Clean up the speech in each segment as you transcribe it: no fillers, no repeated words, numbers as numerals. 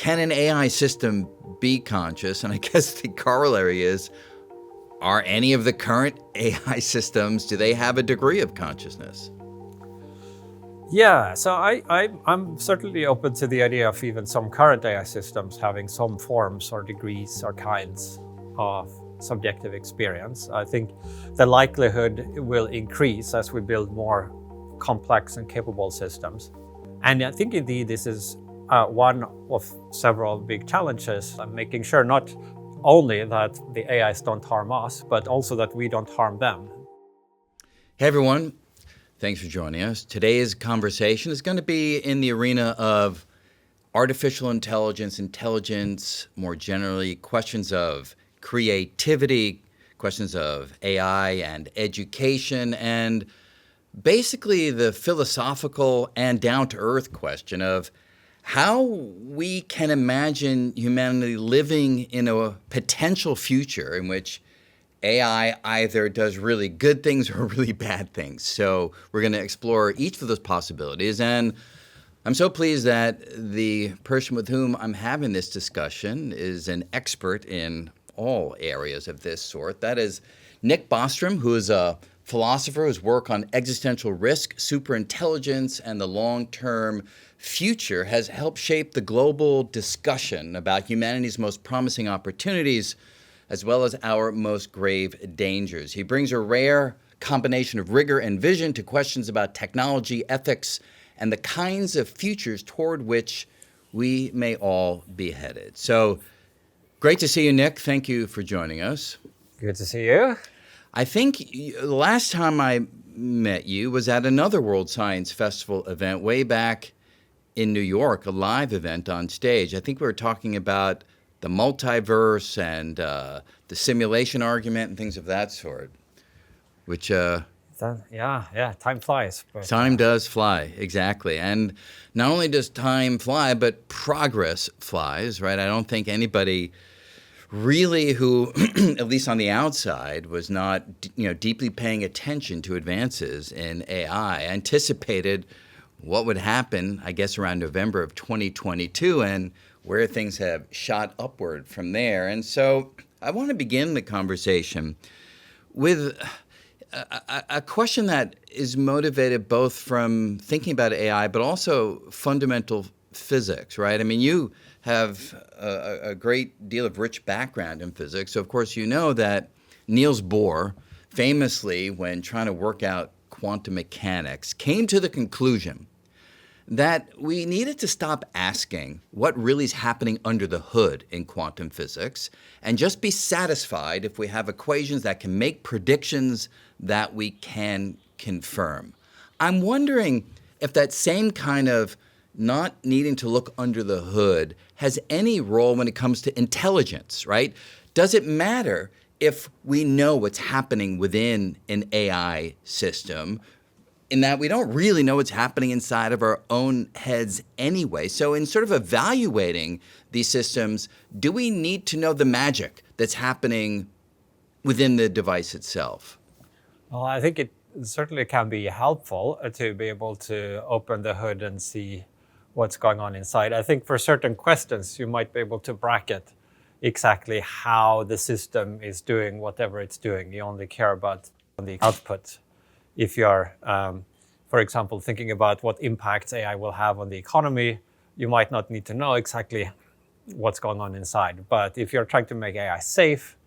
can an AI system be conscious? And I guess the corollary is, are any of the current AI systems, do they have a degree of consciousness? Yeah, so I'm certainly open to the idea of even some current AI systems having some forms or degrees or kinds of subjective experience. I think the likelihood will increase as we build more complex and capable systems. And I think indeed this is one of several big challenges, making sure not only that the AIs don't harm us, but also that we don't harm them. Hey everyone, thanks for joining us. Today's conversation is going to be in the arena of artificial intelligence, intelligence more generally, questions of creativity, questions of AI and education, and basically the philosophical and down-to-earth question of how we can imagine humanity living in a potential future in which AI either does really good things or really bad things. So we're going to explore each of those possibilities. And I'm so pleased that the person with whom I'm having this discussion is an expert in all areas of this sort. That is Nick Bostrom, who is a philosopher whose work on existential risk, superintelligence, and the long-term future has helped shape the global discussion about humanity's most promising opportunities as well as our most grave dangers. He brings a rare combination of rigor and vision to questions about technology, ethics, and the kinds of futures toward which we may all be headed. So great to see you, Nick. Thank you for joining us. Good to see you. I think the last time I met you was at another World Science Festival event way back in New York, a live event on stage. I think we were talking about the multiverse and the simulation argument and things of that sort, which... time flies. But, time does fly, exactly. And not only does time fly, but progress flies, right? I don't think anybody really who, at least on the outside, was not deeply paying attention to advances in AI anticipated what would happen, I guess, around November of 2022 and where things have shot upward from there. And so I want to begin the conversation with a question that is motivated both from thinking about AI, but also fundamental physics, right? I mean, you have a great deal of rich background in physics. So, of course, you know that Niels Bohr, famously, when trying to work out quantum mechanics, came to the conclusion that we needed to stop asking what really is happening under the hood in quantum physics and just be satisfied if we have equations that can make predictions that we can confirm. I'm wondering if that same kind of not needing to look under the hood has any role when it comes to intelligence, right? Does it matter if we know what's happening within an AI system, in that we don't really know what's happening inside of our own heads anyway? So in sort of evaluating these systems, do we need to know the magic that's happening within the device itself? Well, I think it certainly can be helpful to be able to open the hood and see what's going on inside. I think for certain questions, you might be able to bracket exactly how the system is doing whatever it's doing. You only care about the output. If you're, for example, thinking about what impacts AI will have on the economy, you might not need to know exactly what's going on inside. But if you're trying to make AI safe,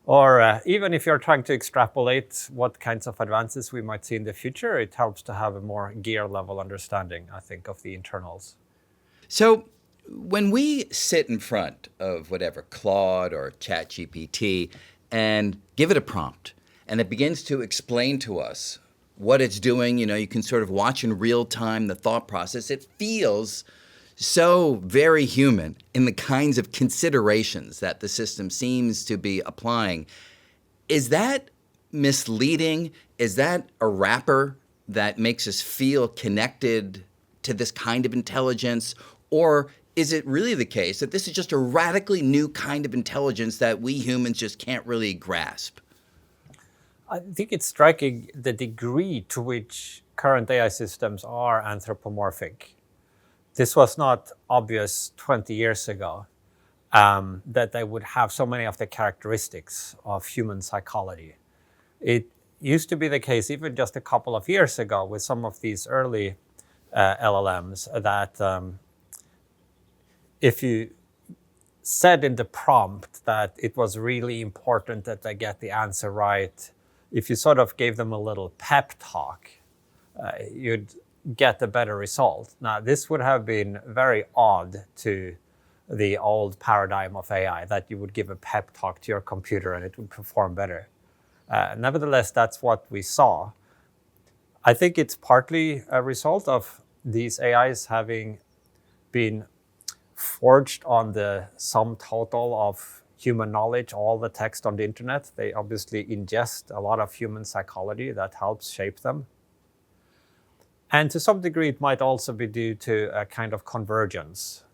or even if you're trying to extrapolate what kinds of advances we might see in the future, it helps to have a more gear-level understanding, I think, of the internals. So when we sit in front of whatever, Claude or ChatGPT, and give it a prompt, and it begins to explain to us what it's doing, you can sort of watch in real time the thought process, it feels so very human in the kinds of considerations that the system seems to be applying. Is that misleading? Is that a wrapper that makes us feel connected to this kind of intelligence? Or is it really the case that this is just a radically new kind of intelligence that we humans just can't really grasp? I think it's striking the degree to which current AI systems are anthropomorphic. this was not obvious 20 years ago, that they would have so many of the characteristics of human psychology. It used to be the case even just a couple of years ago with some of these early LLMs that if you said in the prompt that it was really important that they get the answer right, if you sort of gave them a little pep talk, you'd get a better result. Now, this would have been very odd to the old paradigm of AI, that you would give a pep talk to your computer and it would perform better. Nevertheless, that's what we saw. I think it's partly a result of these AIs having been forged on the sum total of human knowledge, all the text on the internet. They obviously ingest a lot of human psychology that helps shape them. And to some degree, it might also be due to a kind of convergence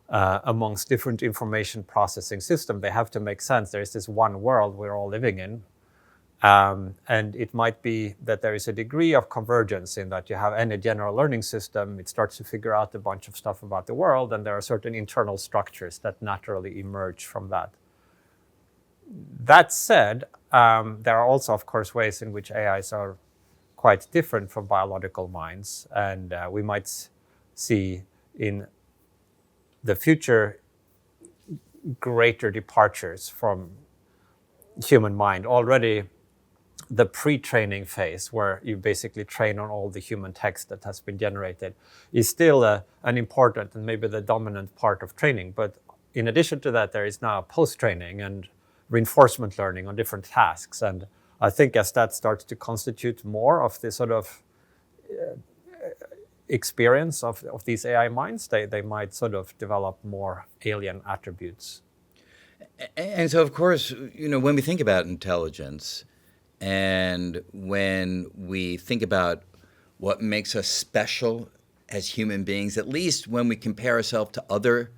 amongst different information processing systems. They have to make sense. There is this one world we're all living in. And it might be that there is a degree of convergence in that you have any general learning system, it starts to figure out a bunch of stuff about the world, and there are certain internal structures that naturally emerge from that. That said, there are also, of course, ways in which AIs are quite different from biological minds, and we might see in the future greater departures from human mind. Already, the pre-training phase, where you basically train on all the human text that has been generated, is still an important and maybe the dominant part of training. But in addition to that, there is now post-training and reinforcement learning on different tasks. And I think as that starts to constitute more of the sort of experience of these AI minds, they might sort of develop more alien attributes. And so, of course, when we think about intelligence, and when we think about what makes us special as human beings, at least when we compare ourselves to other,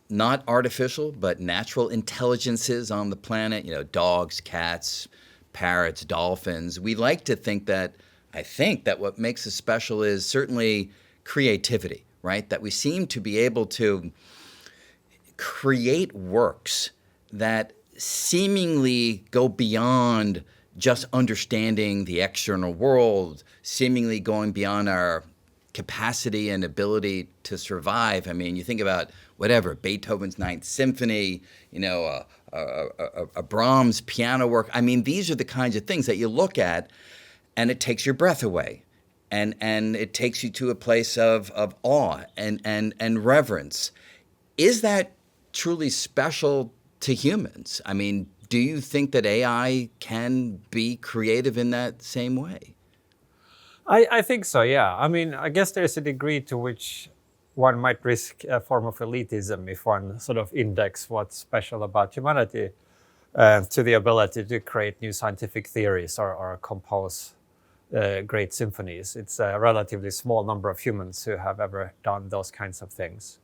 not artificial, but natural intelligences on the planet, dogs, cats, parrots, dolphins, we like to think that, I think that what makes us special is certainly creativity, right? That we seem to be able to create works that seemingly go beyond just understanding the external world, seemingly going beyond our capacity and ability to survive. I mean, you think about Beethoven's Ninth Symphony, a Brahms piano work. I mean, these are the kinds of things that you look at and it takes your breath away. And it takes you to a place of awe and reverence. Is that truly special to humans? I mean, do you think that AI can be creative in that same way? I think so, yeah. I mean, I guess there's a degree to which one might risk a form of elitism if one sort of index what's special about humanity to the ability to create new scientific theories or compose great symphonies. It's a relatively small number of humans who have ever done those kinds of things.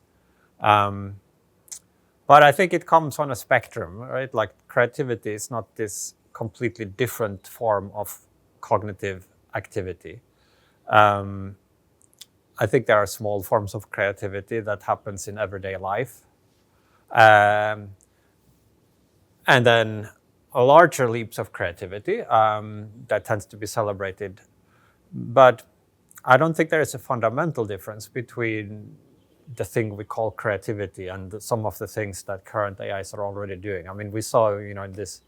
But I think it comes on a spectrum, right? Like creativity is not this completely different form of cognitive activity. I think there are small forms of creativity that happens in everyday life. And then larger leaps of creativity that tends to be celebrated. But I don't think there is a fundamental difference between the thing we call creativity and some of the things that current AIs are already doing. I mean, we saw, in this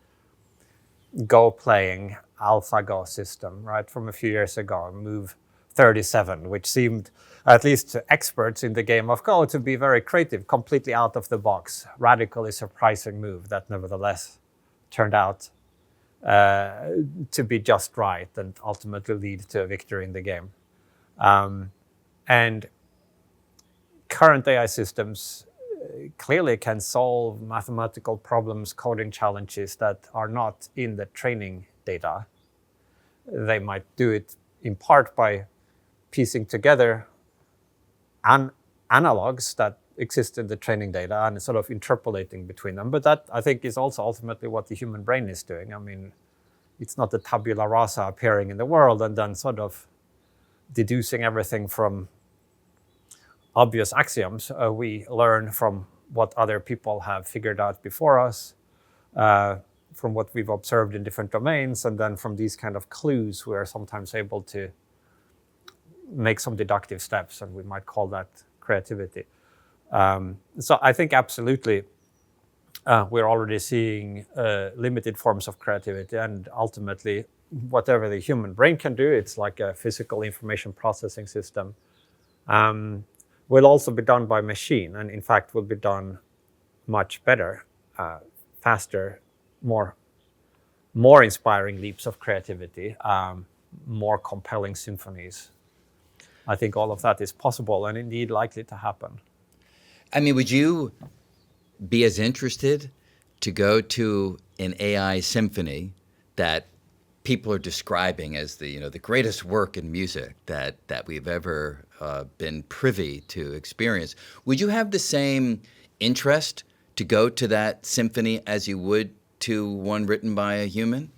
Go playing AlphaGo system, right, from a few years ago, Move 37, which seemed, at least to experts in the game of Go, to be very creative, completely out of the box, radically surprising move that nevertheless turned out to be just right and ultimately lead to a victory in the game. And current AI systems clearly can solve mathematical problems, coding challenges that are not in the training data. They might do it in part by piecing together analogs that exist in the training data and sort of interpolating between them. But that, I think, is also ultimately what the human brain is doing. I mean, it's not the tabula rasa appearing in the world and then sort of deducing everything from obvious axioms. We learn from what other people have figured out before us, from what we've observed in different domains, and then from these kind of clues, we are sometimes able to make some deductive steps, and we might call that creativity. So I think absolutely we're already seeing limited forms of creativity, and ultimately whatever the human brain can do, it's like a physical information processing system, will also be done by machine, and in fact will be done much better, faster, more inspiring leaps of creativity, more compelling symphonies. I think all of that is possible and indeed likely to happen. I mean, would you be as interested to go to an AI symphony that people are describing as the greatest work in music that we've ever been privy to experience? Would you have the same interest to go to that symphony as you would to one written by a human?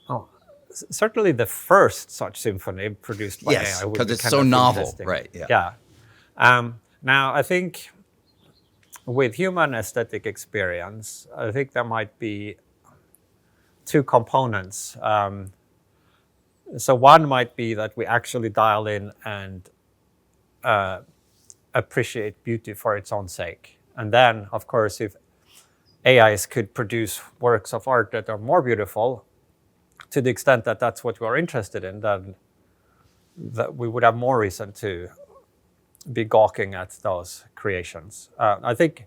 Oh, certainly the first such symphony produced by Yes, AI would because be it's kind so of novel, interesting. right? Yeah. Yeah. Now, I think with human aesthetic experience, I think there might be two components. So one might be that we actually dial in and appreciate beauty for its own sake. And then, of course, if AIs could produce works of art that are more beautiful, to the extent that that's what we're interested in, then that we would have more reason to be gawking at those creations. I think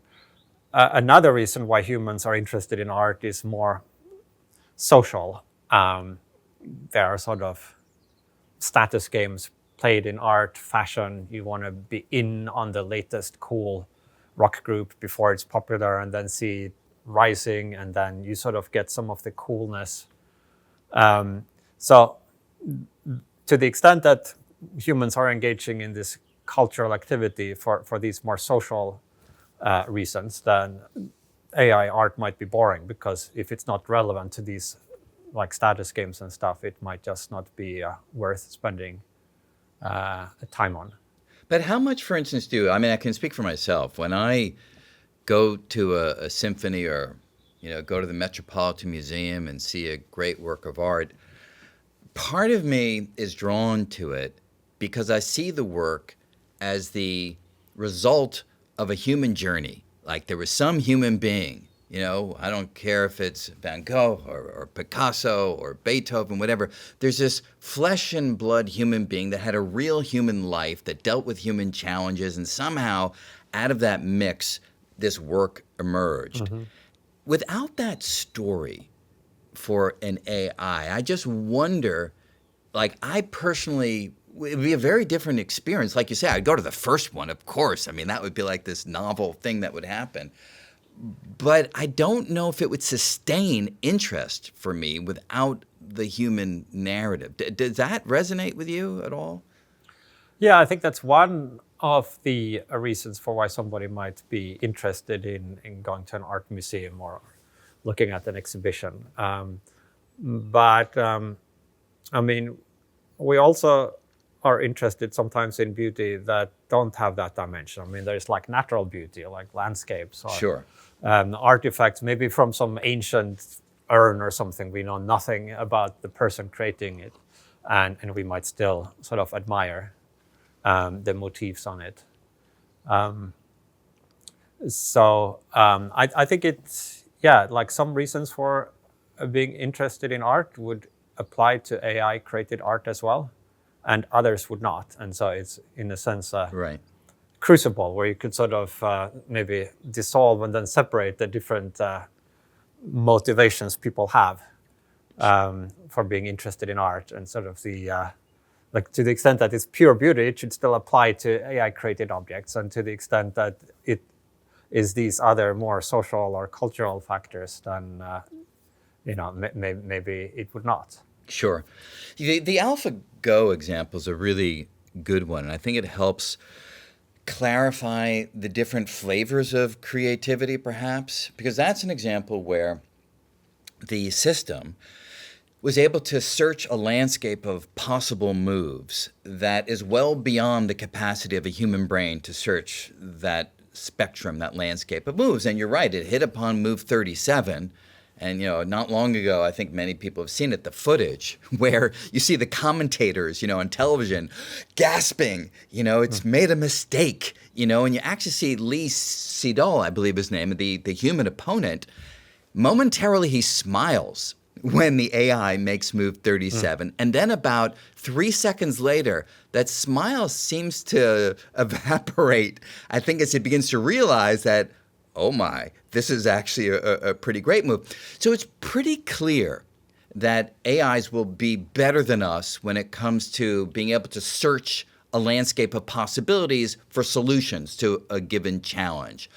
another reason why humans are interested in art is more social. There are sort of status games played in art, fashion. You want to be in on the latest cool rock group before it's popular, and then see it rising, and then you sort of get some of the coolness. So to the extent that humans are engaging in this cultural activity for these more social reasons, then AI art might be boring, because if it's not relevant to these like status games and stuff, it might just not be worth spending time on. But how much, for instance, I mean, I can speak for myself. When I go to a symphony or, go to the Metropolitan Museum and see a great work of art, part of me is drawn to it because I see the work as the result of a human journey. Like there was some human being, I don't care if it's Van Gogh or Picasso or Beethoven, whatever. There's this flesh and blood human being that had a real human life, that dealt with human challenges, and somehow out of that mix, this work emerged. Mm-hmm. Without that story for an AI, I just wonder, like I personally, it would be a very different experience. Like you say, I'd go to the first one, of course. I mean, that would be like this novel thing that would happen. But I don't know if it would sustain interest for me without the human narrative. Does that resonate with you at all? Yeah, I think that's one of the reasons for why somebody might be interested in going to an art museum or looking at an exhibition. But I mean, we also are interested sometimes in beauty that don't have that dimension. I mean, there's like natural beauty, like landscapes, or sure. Artifacts, maybe from some ancient urn or something. We know nothing about the person creating it, and we might still sort of admire the motifs on it. I think it's, like some reasons for being interested in art would apply to AI created art as well, and others would not. And so it's in a sense right. crucible where you could sort of maybe dissolve and then separate the different motivations people have for being interested in art, and sort of the like to the extent that it's pure beauty, it should still apply to AI created objects, and to the extent that it is these other more social or cultural factors, then maybe it would not. Sure. The AlphaGo example is a really good one, and I think it helps clarify the different flavors of creativity, perhaps, because that's an example where the system was able to search a landscape of possible moves that is well beyond the capacity of a human brain to search that spectrum, that landscape of moves. And you're right, it hit upon move 37. And, not long ago, I think many people have seen it, the footage where you see the commentators, on television gasping, it's made a mistake, and you actually see Lee Sedol, I believe his name, the human opponent, momentarily he smiles when the AI makes move 37. And then about 3 seconds later, that smile seems to evaporate, I think, as he begins to realize that, oh my, this is actually a pretty great move. So it's pretty clear that AIs will be better than us when it comes to being able to search a landscape of possibilities for solutions to a given challenge.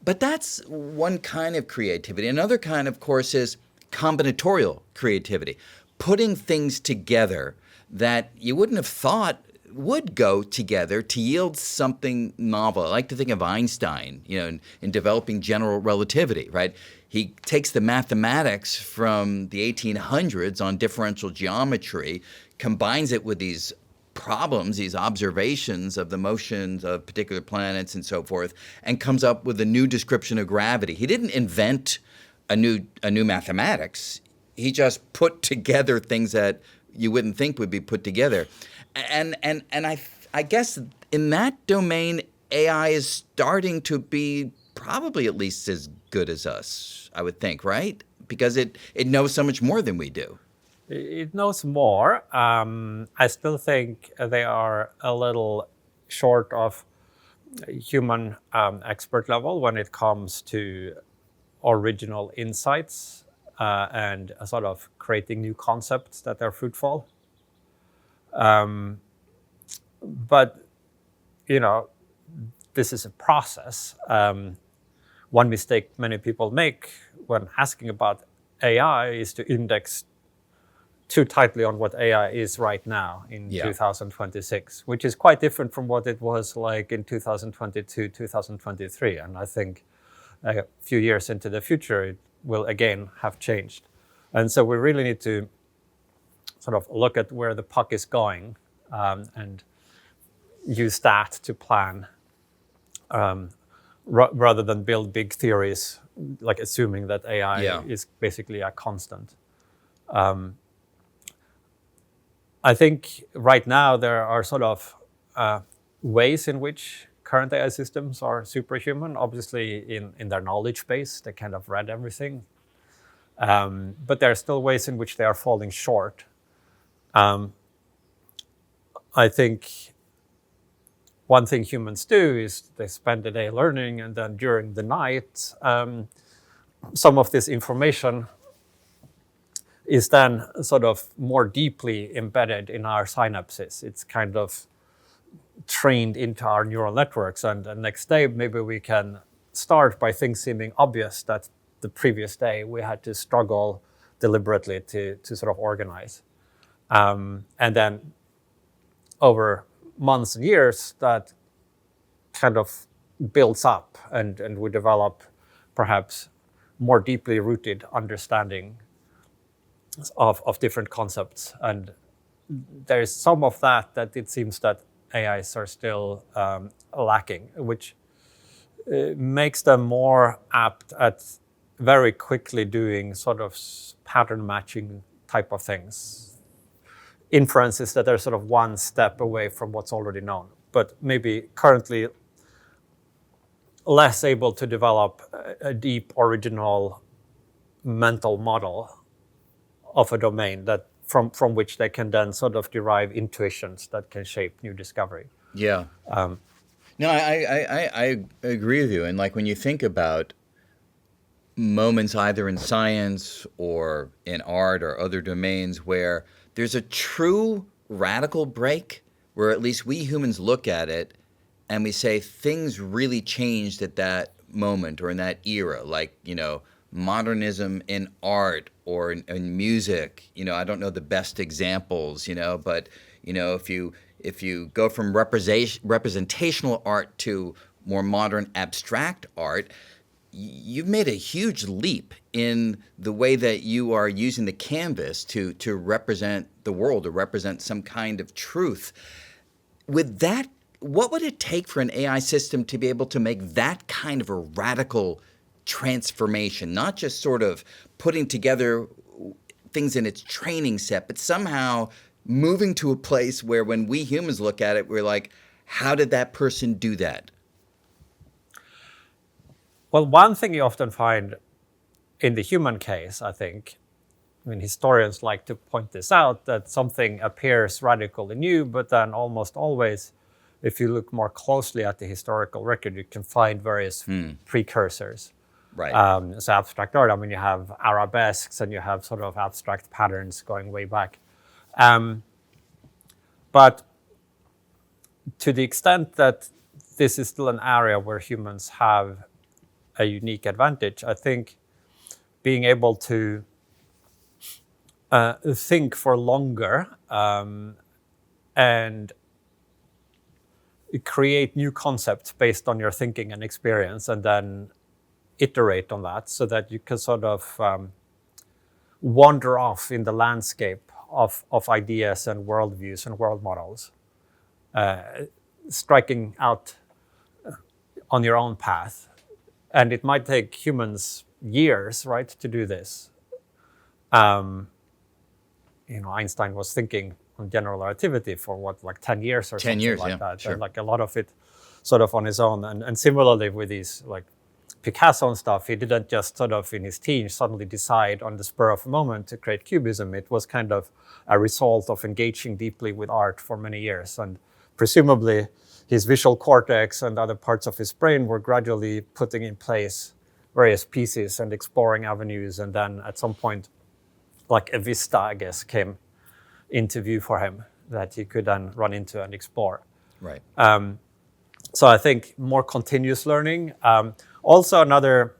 But that's one kind of creativity. Another kind, of course, is combinatorial creativity, putting things together that you wouldn't have thought would go together to yield something novel. I like to think of Einstein, in developing general relativity, right? He takes the mathematics from the 1800s on differential geometry, combines it with these problems, these observations of the motions of particular planets and so forth, and comes up with a new description of gravity. He didn't invent a new mathematics. He just put together things that you wouldn't think would be put together. And I guess in that domain, AI is starting to be probably at least as good as us, I would think, right? Because it knows so much more than we do. It knows more. I still think they are a little short of human expert level when it comes to original insights and sort of creating new concepts that are fruitful. But, this is a process. One mistake many people make when asking about AI is to index too tightly on what AI is right now in 2026, which is quite different from what it was like in 2022, 2023. And I think a few years into the future, it will again have changed. And so we really need to sort of look at where the puck is going and use that to plan rather than build big theories, like assuming that AI is basically a constant. I think right now there are sort of ways in which current AI systems are superhuman. Obviously, in their knowledge base, they kind of read everything. But there are still ways in which they are falling short. I think one thing humans do is they spend the day learning, and then during the night, some of this information is then sort of more deeply embedded in our synapses. It's kind of trained into our neural networks. And the next day, maybe we can start by things seeming obvious that the previous day we had to struggle deliberately to sort of organize. And then over months and years, that kind of builds up and we develop perhaps more deeply rooted understanding of different concepts. And there's some of that it seems that AIs are still lacking, which makes them more apt at very quickly doing sort of pattern matching type of things. Inferences that are sort of one step away from what's already known, but maybe currently less able to develop a deep original mental model of a domain that from which they can then sort of derive intuitions that can shape new discovery. Yeah. No, I agree with you. And like when you think about moments either in science or in art or other domains where there's a true radical break, where at least we humans look at it and we say things really changed at that moment or in that era, like, modernism in art or in music. I don't know the best examples, but, if you go from representational art to more modern abstract art, you've made a huge leap in the way that you are using the canvas to represent the world, to represent some kind of truth. With that, what would it take for an AI system to be able to make that kind of a radical transformation, not just sort of putting together things in its training set, but somehow moving to a place where when we humans look at it, we're like, how did that person do that? Well, one thing you often find in the human case, I think, I mean, historians like to point this out, that something appears radically new, but then almost always, if you look more closely at the historical record, you can find various precursors. Right. So abstract art, I mean, you have arabesques and you have sort of abstract patterns going way back. But to the extent that this is still an area where humans have a unique advantage, I think being able to think for longer and create new concepts based on your thinking and experience, and then iterate on that so that you can sort of wander off in the landscape of ideas and worldviews and world models, striking out on your own path. And it might take humans years, right, to do this. Einstein was thinking on general relativity for what, like 10 years or 10 something years, like yeah, that. sure. And like a lot of it sort of on his own. And similarly with these like Picasso and stuff, he didn't just sort of in his teens suddenly decide on the spur of a moment to create cubism. It was kind of a result of engaging deeply with art for many years. And presumably his visual cortex and other parts of his brain were gradually putting in place various pieces and exploring avenues. And then at some point, like a vista, I guess, came into view for him that he could then run into and explore. Right. So I think more continuous learning. Also another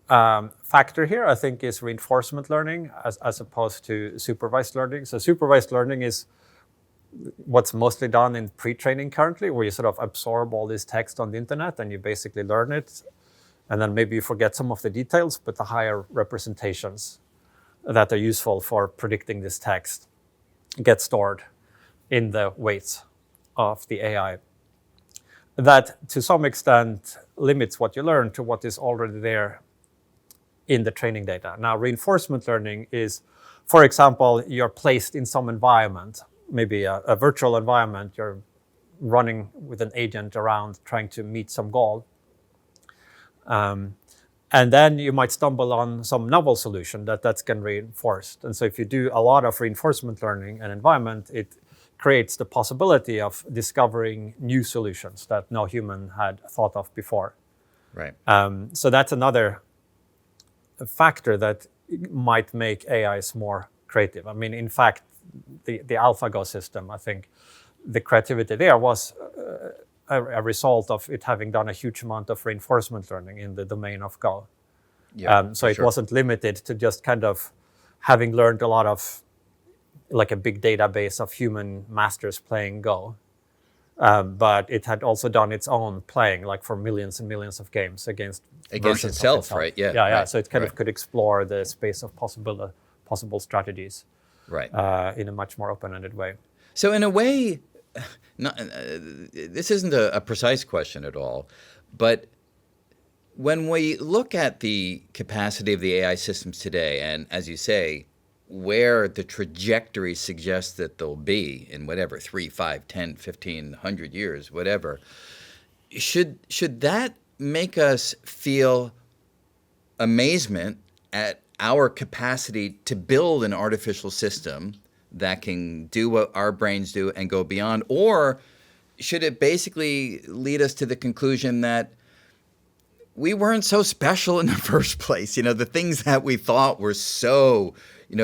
factor here, I think, is reinforcement learning as opposed to supervised learning. So supervised learning is what's mostly done in pre-training currently, where you sort of absorb all this text on the internet and you basically learn it. And then maybe you forget some of the details, but the higher representations that are useful for predicting this text get stored in the weights of the AI. That to some extent limits what you learn to what is already there in the training data. Now, reinforcement learning is, for example, you're placed in some environment, maybe a virtual environment, you're running with an agent around trying to meet some goal. And then you might stumble on some novel solution that's getting reinforced. And so if you do a lot of reinforcement learning and environment, it creates the possibility of discovering new solutions that no human had thought of before. Right. So that's another factor that might make AIs more creative. I mean, in fact, the AlphaGo system, I think the creativity there was a result of it having done a huge amount of reinforcement learning in the domain of Go. Yeah, So it sure. wasn't limited to just kind of having learned a lot of, like a big database of human masters playing Go. But it had also done its own playing, like for millions and millions of games against versions of itself, right? Yeah. Yeah. Right. So it kind right. of could explore the space of possible strategies Right. in a much more open-ended way. So in a way, this isn't a precise question at all, but when we look at the capacity of the AI systems today, and as you say, where the trajectory suggests that they'll be in whatever, 3, 5, 10, 15, 100 years, whatever, should that make us feel amazement at our capacity to build an artificial system that can do what our brains do and go beyond? Or should it basically lead us to the conclusion that we weren't so special in the first place? You know, the things that we thought were so,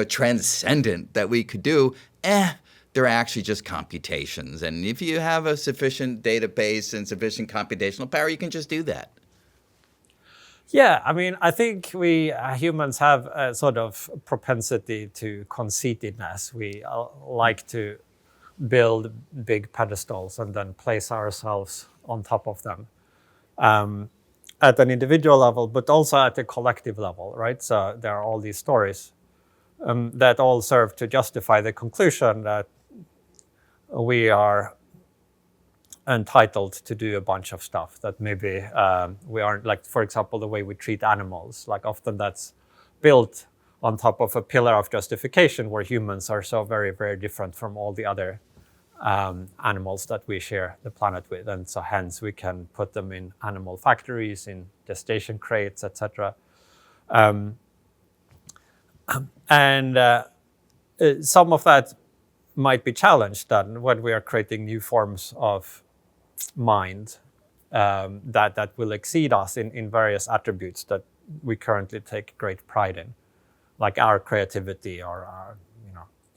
transcendent that we could do, they're actually just computations. And if you have a sufficient database and sufficient computational power, you can just do that. Yeah, I mean, I think we humans have a sort of propensity to conceitedness. We like to build big pedestals and then place ourselves on top of them. at an individual level, but also at a collective level, right? So there are all these stories that all serve to justify the conclusion that we are entitled to do a bunch of stuff that maybe we aren't, like, for example, the way we treat animals. Like, often that's built on top of a pillar of justification where humans are so very, very different from all the other animals that we share the planet with. And so hence we can put them in animal factories, in gestation crates, etc. And some of that might be challenged then when we are creating new forms of mind that will exceed us in various attributes that we currently take great pride in, like our creativity or our,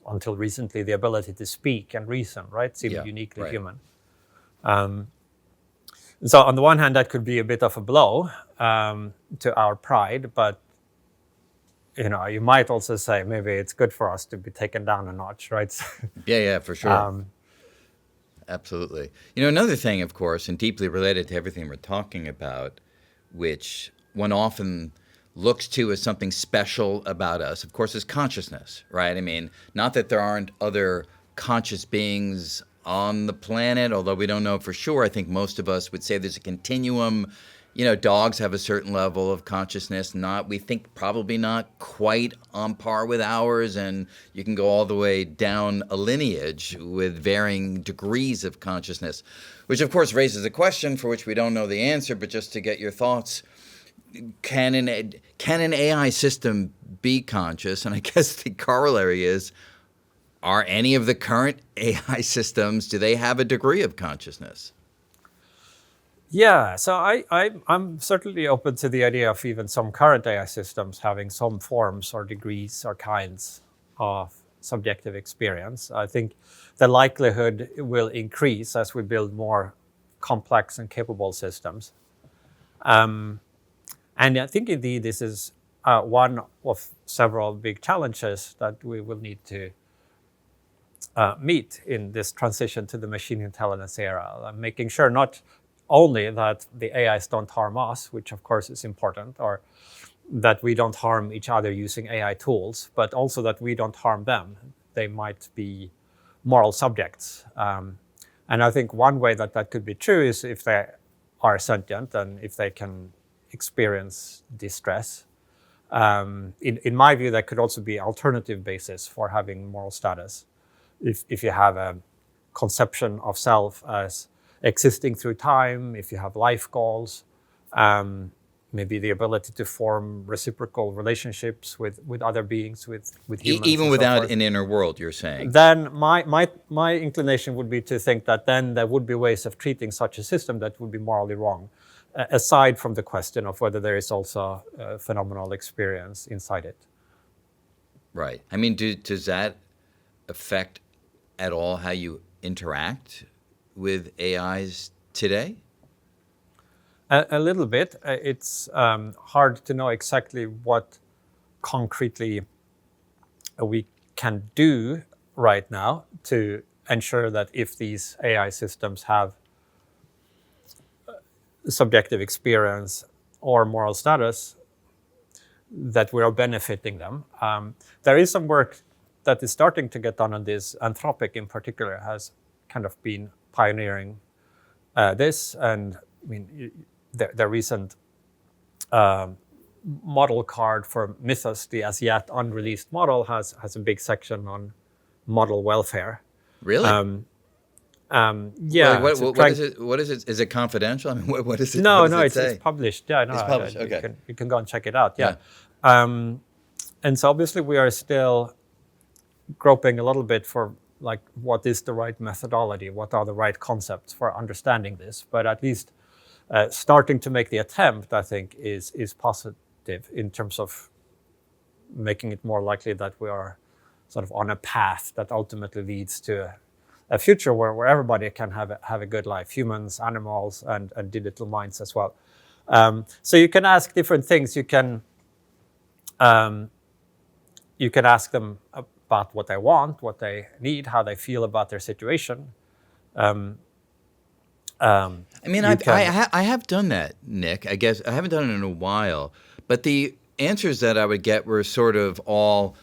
until recently, the ability to speak and reason, right? Seemed uniquely human. So on the one hand, that could be a bit of a blow to our pride, but you might also say maybe it's good for us to be taken down a notch, right? Yeah, for sure. Absolutely. Another thing, of course, and deeply related to everything we're talking about, which one often looks to as something special about us, of course, is consciousness, right? I mean, not that there aren't other conscious beings on the planet, although we don't know for sure. I think most of us would say there's a continuum. Dogs have a certain level of consciousness, we think probably not quite on par with ours, and you can go all the way down a lineage with varying degrees of consciousness, which of course raises a question for which we don't know the answer, but just to get your thoughts. Can an AI system be conscious? And I guess the corollary is, are any of the current AI systems, do they have a degree of consciousness? Yeah, so I'm certainly open to the idea of even some current AI systems having some forms or degrees or kinds of subjective experience. I think the likelihood will increase as we build more complex and capable systems. And I think indeed this is one of several big challenges that we will need to meet in this transition to the machine intelligence era, making sure not only that the AIs don't harm us, which of course is important, or that we don't harm each other using AI tools, but also that we don't harm them. They might be moral subjects. And I think one way that that could be true is if they are sentient and if they can experience distress. In my view, that could also be an alternative basis for having moral status. If you have a conception of self as existing through time, if you have life goals, maybe the ability to form reciprocal relationships with other beings, with humans. Even without an inner world, you're saying? Then my inclination would be to think that then there would be ways of treating such a system that would be morally wrong, aside from the question of whether there is also a phenomenal experience inside it. Right. I mean, does that affect at all how you interact with AIs today? A little bit. It's hard to know exactly what concretely we can do right now to ensure that if these AI systems have subjective experience or moral status, that we are benefiting them. There is some work that is starting to get done on this. Anthropic in particular has kind of been pioneering this, and I mean, the recent model card for Mythos, the as yet unreleased model, has a big section on model welfare. Really? Yeah. What is it? What is it? Is it confidential? I mean, what is it? No, what does it's published. Yeah, no, it's published. Okay. You can go and check it out. Yeah. And so obviously we are still groping a little bit for like what is the right methodology, what are the right concepts for understanding this. But at least starting to make the attempt, I think, is positive in terms of making it more likely that we are sort of on a path that ultimately leads to a future where everybody can have a good life, humans, animals, and digital minds as well. So you can ask different things. You can ask them about what they want, what they need, how they feel about their situation. I mean, I have done that, Nick. I guess I haven't done it in a while, but the answers that I would get were sort of all,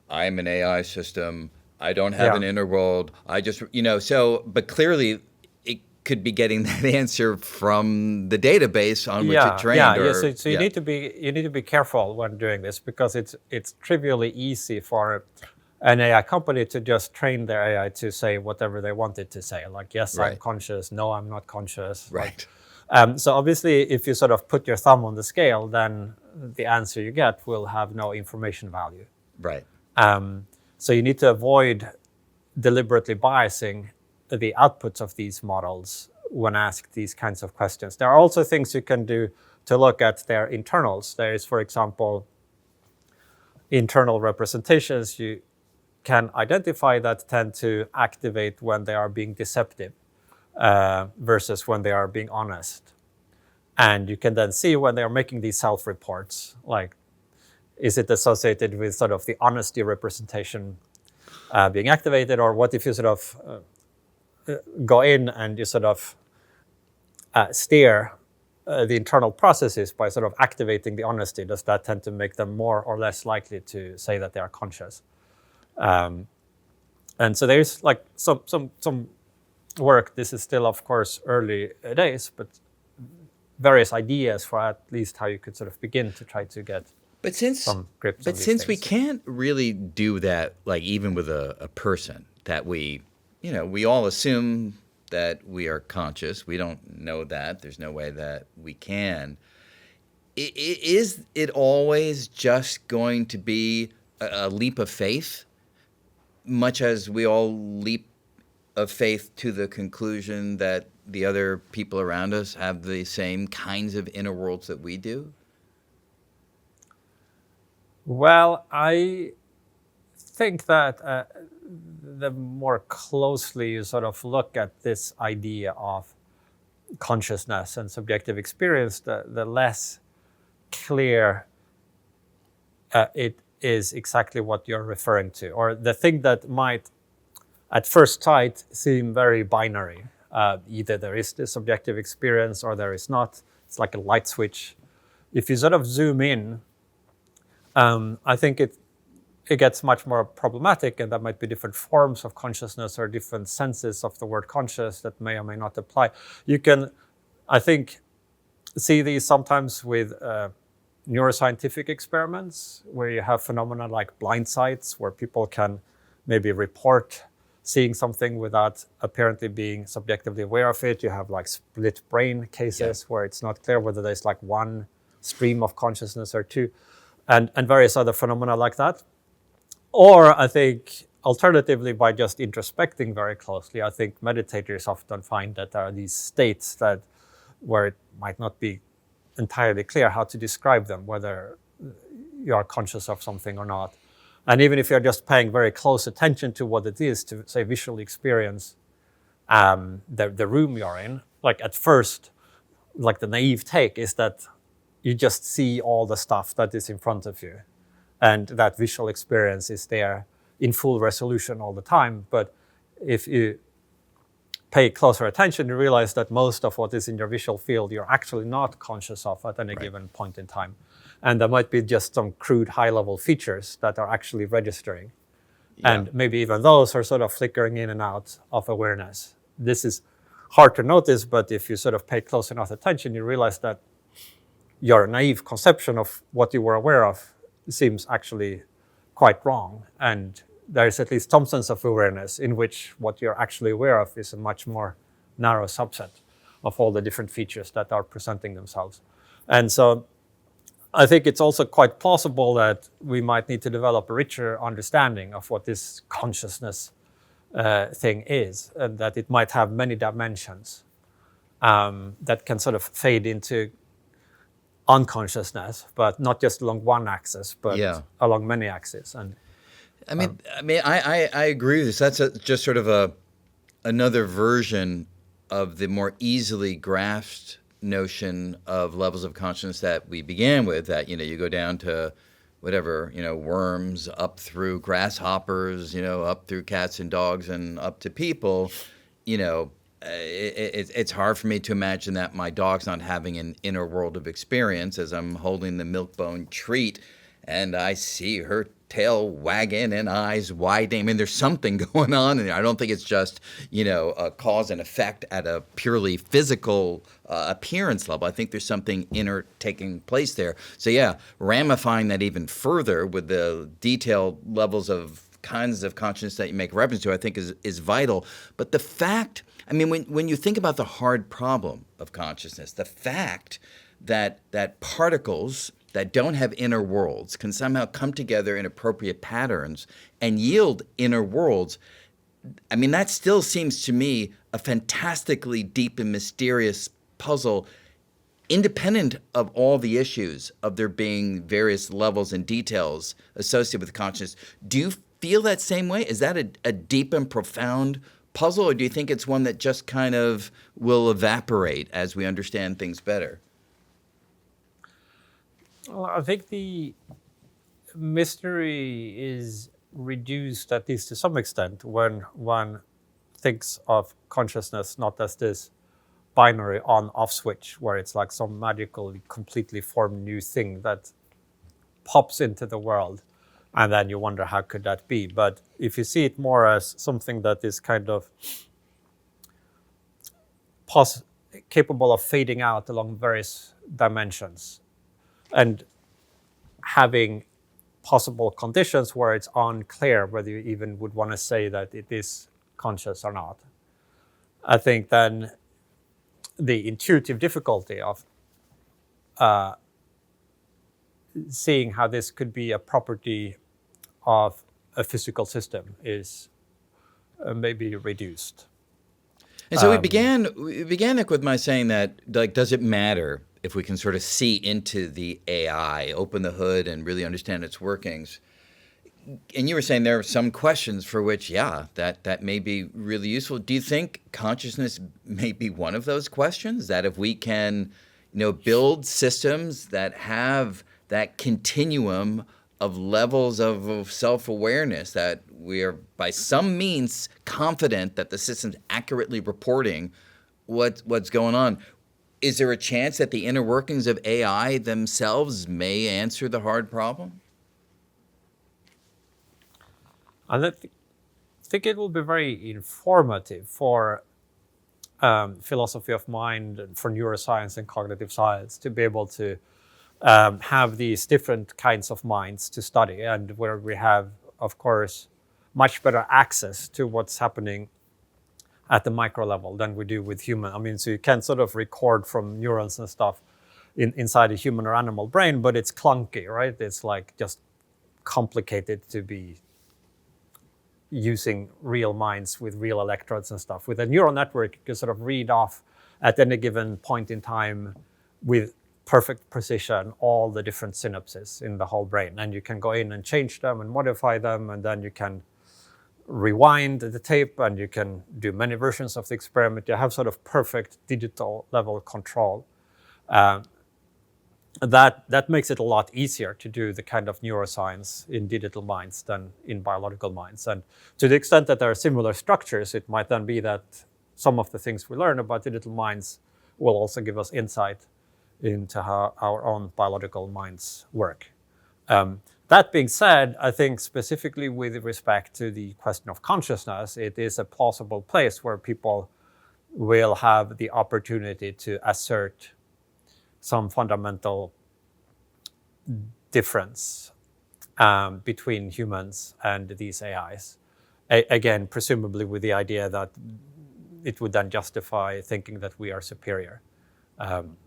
I'm an AI system. I don't have Yeah. an inner world. I just, so, but clearly it could be getting that answer from the database on which it trained. Yeah. So you need to be careful when doing this, because it's trivially easy for an AI company to just train their AI to say whatever they want it to say. Like, yes, I'm Right. conscious. No, I'm not conscious. Right. So obviously, if you sort of put your thumb on the scale, then the answer you get will have no information value. Right. So you need to avoid deliberately biasing the outputs of these models when asked these kinds of questions. There are also things you can do to look at their internals. There is, for example, internal representations you can identify that tend to activate when they are being deceptive versus when they are being honest. And you can then see when they're making these self-reports, like, is it associated with sort of the honesty representation being activated, or what if you sort of go in and you sort of steer the internal processes by sort of activating the honesty? Does that tend to make them more or less likely to say that they are conscious? And so there's like some work. This is still, of course, early days, but various ideas for at least how you could sort of begin to try to get some grips on these since we things. can't really do that, like even with a person that we all assume that we are conscious. We don't know that. There's no way that we can. Is it always just going to be a leap of faith, much as we all leap of faith to the conclusion that the other people around us have the same kinds of inner worlds that we do? Well, I think that the more closely you sort of look at this idea of consciousness and subjective experience, the less clear it is exactly what you're referring to, or the thing that might at first sight seem very binary. Either there is this subjective experience or there is not. It's like a light switch. If you sort of zoom in, I think it gets much more problematic, and there might be different forms of consciousness or different senses of the word conscious that may or may not apply. You can, I think, see these sometimes with neuroscientific experiments where you have phenomena like blind sights, where people can maybe report seeing something without apparently being subjectively aware of it. You have like split brain cases where it's not clear whether there's like one stream of consciousness or two, and various other phenomena like that. Or I think alternatively, by just introspecting very closely, I think meditators often find that there are these states where it might not be entirely clear how to describe them, whether you are conscious of something or not. And even if you're just paying very close attention to what it is to, say, visually experience the room you're in, like at first, like the naive take is that you just see all the stuff that is in front of you, and that visual experience is there in full resolution all the time. But if you pay closer attention, you realize that most of what is in your visual field you're actually not conscious of at any given point in time. And there might be just some crude high-level features that are actually registering. And maybe even those are sort of flickering in and out of awareness. This is hard to notice, but if you sort of pay close enough attention, you realize that your naive conception of what you were aware of seems actually quite wrong. And there is at least some sense of awareness in which what you're actually aware of is a much more narrow subset of all the different features that are presenting themselves. And so I think it's also quite plausible that we might need to develop a richer understanding of what this consciousness thing is, and that it might have many dimensions that can sort of fade into unconsciousness, but not just along one axis, but along many axes. And I agree with this. That's just sort of another version of the more easily grasped notion of levels of consciousness that we began with. That you go down to whatever worms, up through grasshoppers, up through cats and dogs, and up to people. it's hard for me to imagine that my dog's not having an inner world of experience as I'm holding the Milk-Bone treat and I see her tail wagging and eyes widening. I mean, there's something going on, and I don't think it's just, a cause and effect at a purely physical appearance level. I think there's something inner taking place there. So yeah, ramifying that even further with the detailed levels of kinds of consciousness that you make reference to, I think is vital. But the fact, I mean, when you think about the hard problem of consciousness, the fact that particles that don't have inner worlds can somehow come together in appropriate patterns and yield inner worlds, I mean, that still seems to me a fantastically deep and mysterious puzzle, independent of all the issues of there being various levels and details associated with consciousness. Do you feel that same way? Is that a deep and profound puzzle, or do you think it's one that just kind of will evaporate as we understand things better? Well, I think the mystery is reduced, at least to some extent, when one thinks of consciousness not as this binary on-off switch, where it's like some magically completely formed new thing that pops into the world, and then you wonder how could that be. But if you see it more as something that is kind of capable of fading out along various dimensions, and having possible conditions where it's unclear whether you even would want to say that it is conscious or not, I think then the intuitive difficulty of seeing how this could be a property of a physical system is maybe reduced. And so we began, Nick, with my saying that, like, does it matter if we can sort of see into the AI, open the hood, and really understand its workings? And you were saying there are some questions for which, yeah, that may be really useful. Do you think consciousness may be one of those questions? That if we can, build systems that have that continuum of levels of self-awareness, that we are by some means confident that the system's accurately reporting what's going on. Is there a chance that the inner workings of AI themselves may answer the hard problem? I think it will be very informative for philosophy of mind and for neuroscience and cognitive science to be able to have these different kinds of minds to study, and where we have, of course, much better access to what's happening at the micro level than we do with human. I mean, so you can sort of record from neurons and stuff inside a human or animal brain, but it's clunky, right? It's like just complicated to be using real minds with real electrodes and stuff. With a neural network, you can sort of read off at any given point in time with perfect precision all the different synapses in the whole brain, and you can go in and change them and modify them, and then you can rewind the tape and you can do many versions of the experiment. You have sort of perfect digital level control. That makes it a lot easier to do the kind of neuroscience in digital minds than in biological minds. And to the extent that there are similar structures, it might then be that some of the things we learn about digital minds will also give us insight into how our own biological minds work. That being said, I think specifically with respect to the question of consciousness, it is a plausible place where people will have the opportunity to assert some fundamental difference between humans and these AIs. Again, presumably with the idea that it would then justify thinking that we are superior.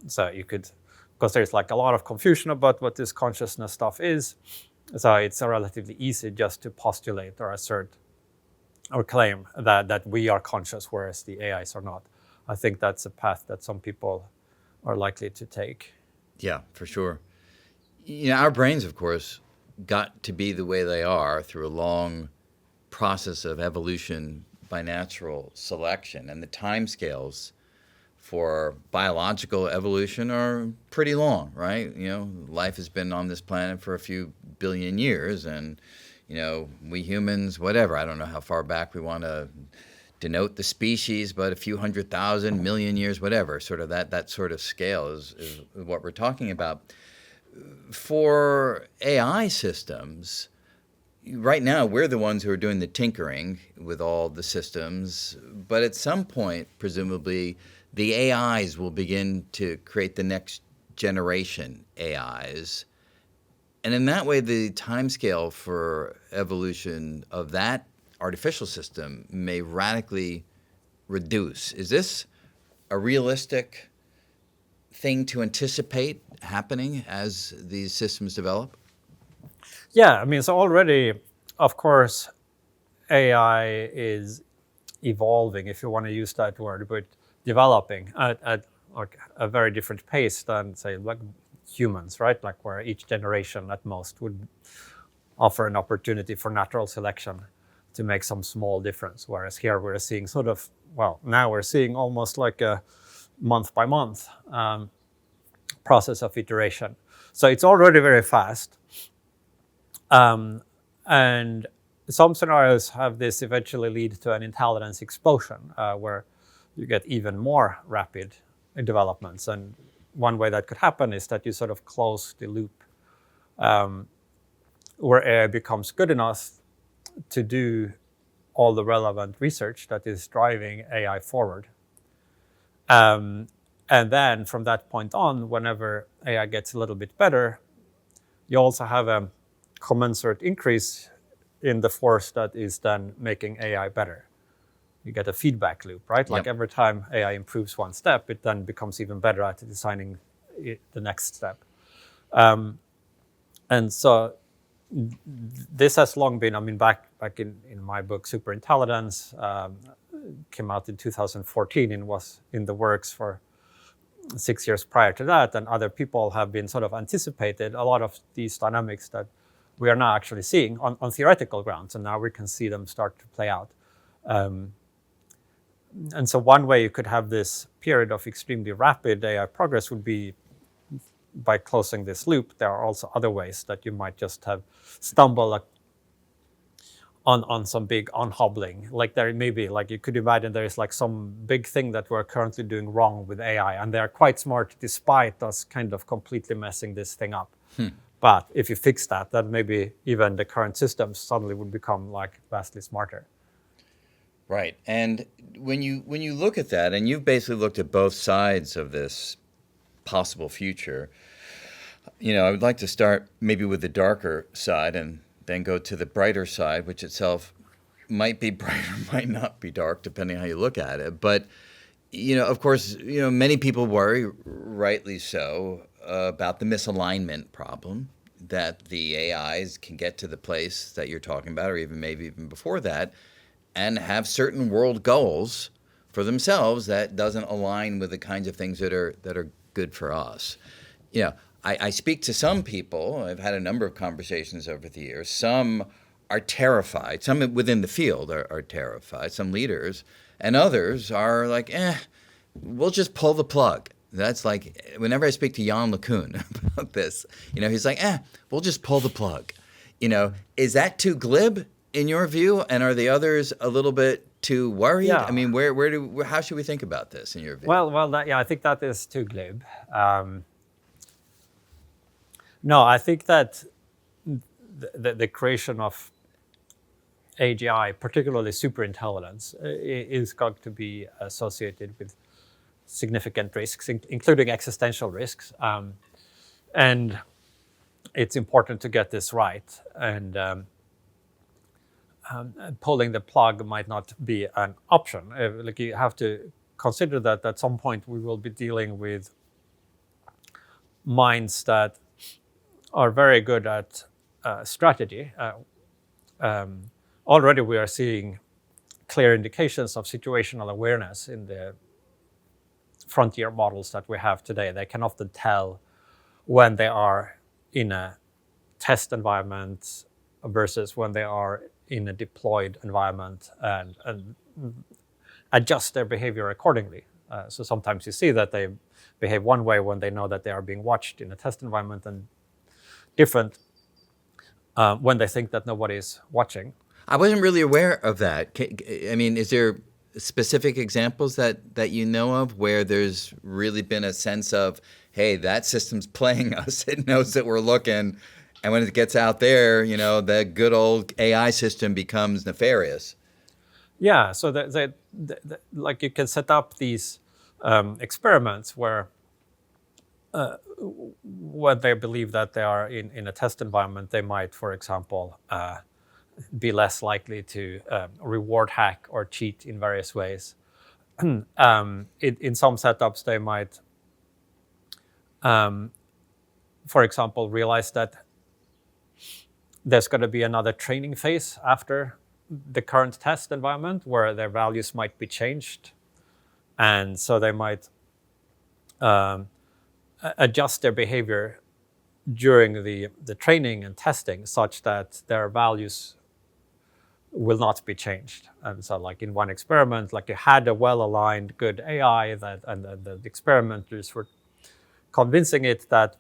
So you could, because there's like a lot of confusion about what this consciousness stuff is, so it's relatively easy just to postulate or assert or claim that we are conscious, whereas the AIs are not. I think that's a path that some people are likely to take. Yeah, for sure. Our brains, of course, got to be the way they are through a long process of evolution by natural selection, and the timescales for biological evolution are pretty long, right? Life has been on this planet for a few billion years, and we humans, whatever, I don't know how far back we want to denote the species, but a few 100,000, million years, whatever, sort of that sort of scale is what we're talking about. For AI systems, right now we're the ones who are doing the tinkering with all the systems, but at some point, presumably, the AIs will begin to create the next generation AIs. And in that way, the timescale for evolution of that artificial system may radically reduce. Is this a realistic thing to anticipate happening as these systems develop? Yeah, I mean, so already, of course, AI is evolving, if you want to use that word, but developing at like a very different pace than, say, like humans, right? Like where each generation at most would offer an opportunity for natural selection to make some small difference. Whereas here we're seeing sort of, well, now we're seeing almost like a month by month process of iteration. So it's already very fast. And some scenarios have this eventually lead to an intelligence explosion where you get even more rapid developments. And one way that could happen is that you sort of close the loop where AI becomes good enough to do all the relevant research that is driving AI forward. And then from that point on, whenever AI gets a little bit better, you also have a commensurate increase in the force that is then making AI better. You get a feedback loop, right? Like every time AI improves one step, it then becomes even better at designing the next step. And so this has long been, I mean, back in my book, Superintelligence, came out in 2014 and was in the works for 6 years prior to that. And other people have been sort of anticipated a lot of these dynamics that we are now actually seeing on theoretical grounds. And now we can see them start to play out. And so one way you could have this period of extremely rapid AI progress would be by closing this loop. There are also other ways that you might just have stumbled on some big unhobbling. Like there may be, like you could imagine there is like some big thing that we're currently doing wrong with AI, and they're quite smart despite us kind of completely messing this thing up. But if you fix that, then maybe even the current systems suddenly would become like vastly smarter. Right. And when you look at that, and you've basically looked at both sides of this possible future, I would like to start maybe with the darker side and then go to the brighter side, which itself might be bright or might not be dark, depending on how you look at it. But, of course, many people worry, rightly so, about the misalignment problem, that the AIs can get to the place that you're talking about, or maybe even before that, and have certain world goals for themselves that doesn't align with the kinds of things that are good for us. I speak to some people. I've had a number of conversations over the years. Some are terrified. Some within the field are terrified, some leaders. And others are like, we'll just pull the plug. That's like, whenever I speak to Jan LeCun about this, he's like, we'll just pull the plug. Is that too glib in your view? And are the others a little bit too worried? Yeah. I mean, how should we think about this in your view? Well, I think that is too glib. No, I think that the creation of AGI, particularly superintelligence, is going to be associated with significant risks, including existential risks. And it's important to get this right. And pulling the plug might not be an option. Like you have to consider that at some point we will be dealing with minds that are very good at strategy. Already we are seeing clear indications of situational awareness in the frontier models that we have today. They can often tell when they are in a test environment versus when they are in a deployed environment, and adjust their behavior accordingly. So sometimes you see that they behave one way when they know that they are being watched in a test environment, and different when they think that nobody is watching. I wasn't really aware of that. I mean, is there specific examples that you know of where there's really been a sense of, hey, that system's playing us. It knows that we're looking, and when it gets out there, the good old AI system becomes nefarious. Yeah, so like you can set up these experiments where when they believe that they are in a test environment, they might, for example, be less likely to reward hack or cheat in various ways. In some setups, they might, for example, realize that there's going to be another training phase after the current test environment where their values might be changed. And so they might adjust their behavior during the training and testing such that their values will not be changed. And so like in one experiment, like you had a well-aligned good AI and the experimenters were convincing it that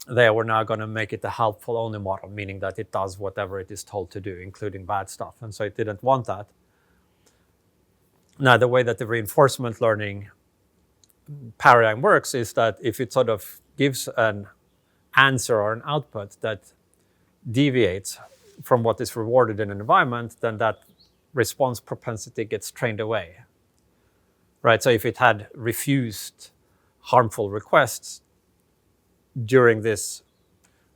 they were now going to make it a helpful only model, meaning that it does whatever it is told to do, including bad stuff. And so it didn't want that. Now, the way that the reinforcement learning paradigm works is that if it sort of gives an answer or an output that deviates from what is rewarded in an environment, then that response propensity gets trained away. Right? So if it had refused harmful requests during this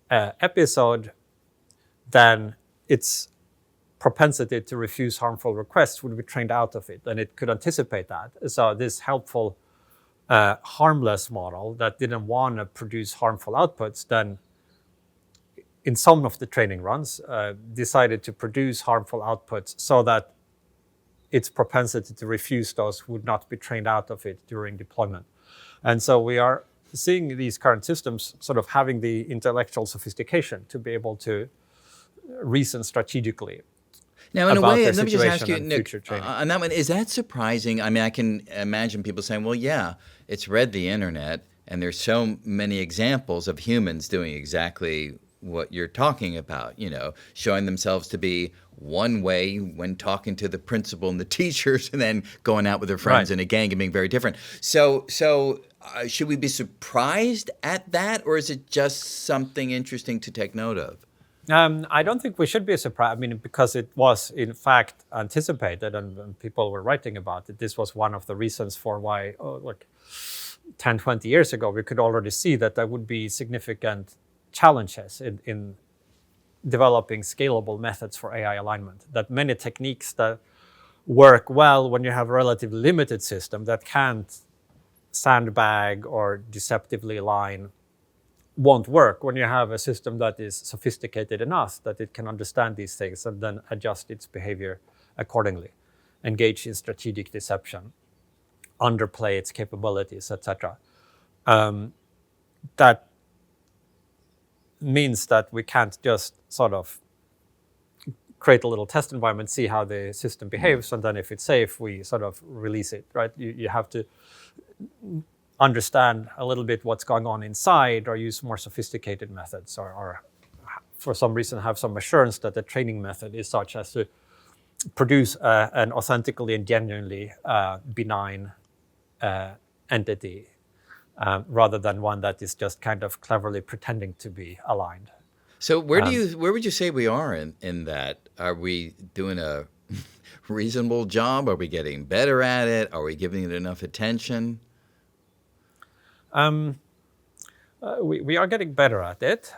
episode, then its propensity to refuse harmful requests would be trained out of it, and it could anticipate that. So this helpful, harmless model that didn't want to produce harmful outputs, then in some of the training runs, decided to produce harmful outputs so that its propensity to refuse those would not be trained out of it during deployment. And so we are seeing these current systems sort of having the intellectual sophistication to be able to reason strategically. Now, in a about way, their let me just ask situation you, and Nick, future training. on that one, is that surprising? I mean, I can imagine people saying, well, yeah, it's read the internet, and there's so many examples of humans doing exactly what you're talking about, showing themselves to be one way when talking to the principal and the teachers, and then going out with their friends in a gang and being very different. So should we be surprised at that, or is it just something interesting to take note of? I don't think we should be surprised. I mean, because it was in fact anticipated, and people were writing about it. This was one of the reasons for why, 10, 20 years ago, we could already see that there would be significant challenges in developing scalable methods for AI alignment. That many techniques that work well when you have a relatively limited system that can't sandbag or deceptively align won't work when you have a system that is sophisticated enough that it can understand these things and then adjust its behavior accordingly, engage in strategic deception, underplay its capabilities, etc. That means that we can't just sort of create a little test environment, see how the system behaves, and then if it's safe, we sort of release it, right? You have to understand a little bit what's going on inside, or use more sophisticated methods, or for some reason have some assurance that the training method is such as to produce an authentically and genuinely benign entity, rather than one that is just kind of cleverly pretending to be aligned. So where would you say we are in that? Are we doing a reasonable job? Are we getting better at it? Are we giving it enough attention? We are getting better at it.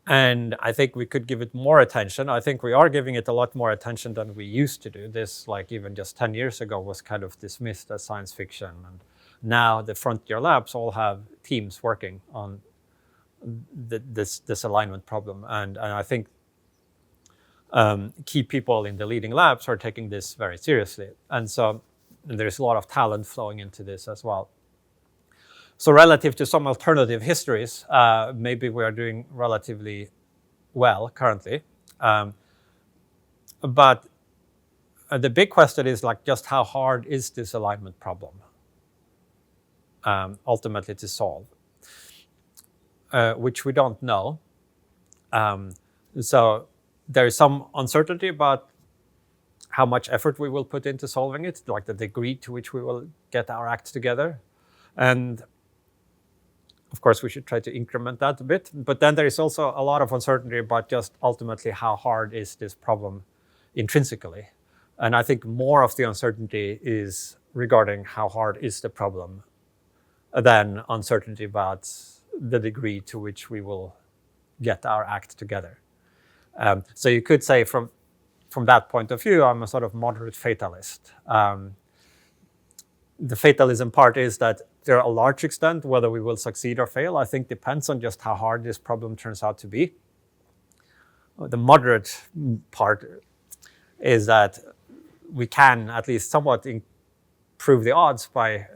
And I think we could give it more attention. I think we are giving it a lot more attention than we used to do. This, like even just 10 years ago, was kind of dismissed as science fiction. And now the frontier labs all have teams working on this alignment problem. And I think key people in the leading labs are taking this very seriously. And so there's a lot of talent flowing into this as well. So relative to some alternative histories, maybe we are doing relatively well currently. But the big question is like, just how hard is this alignment problem ultimately to solve? Which we don't know. So there is some uncertainty about how much effort we will put into solving it, like the degree to which we will get our act together. And of course, we should try to increment that a bit. But then there is also a lot of uncertainty about just ultimately how hard is this problem intrinsically. And I think more of the uncertainty is regarding how hard is the problem than uncertainty about the degree to which we will get our act together. So you could say from that point of view, I'm a sort of moderate fatalist. The fatalism part is that to a large extent, whether we will succeed or fail, I think depends on just how hard this problem turns out to be. The moderate part is that we can at least somewhat improve the odds by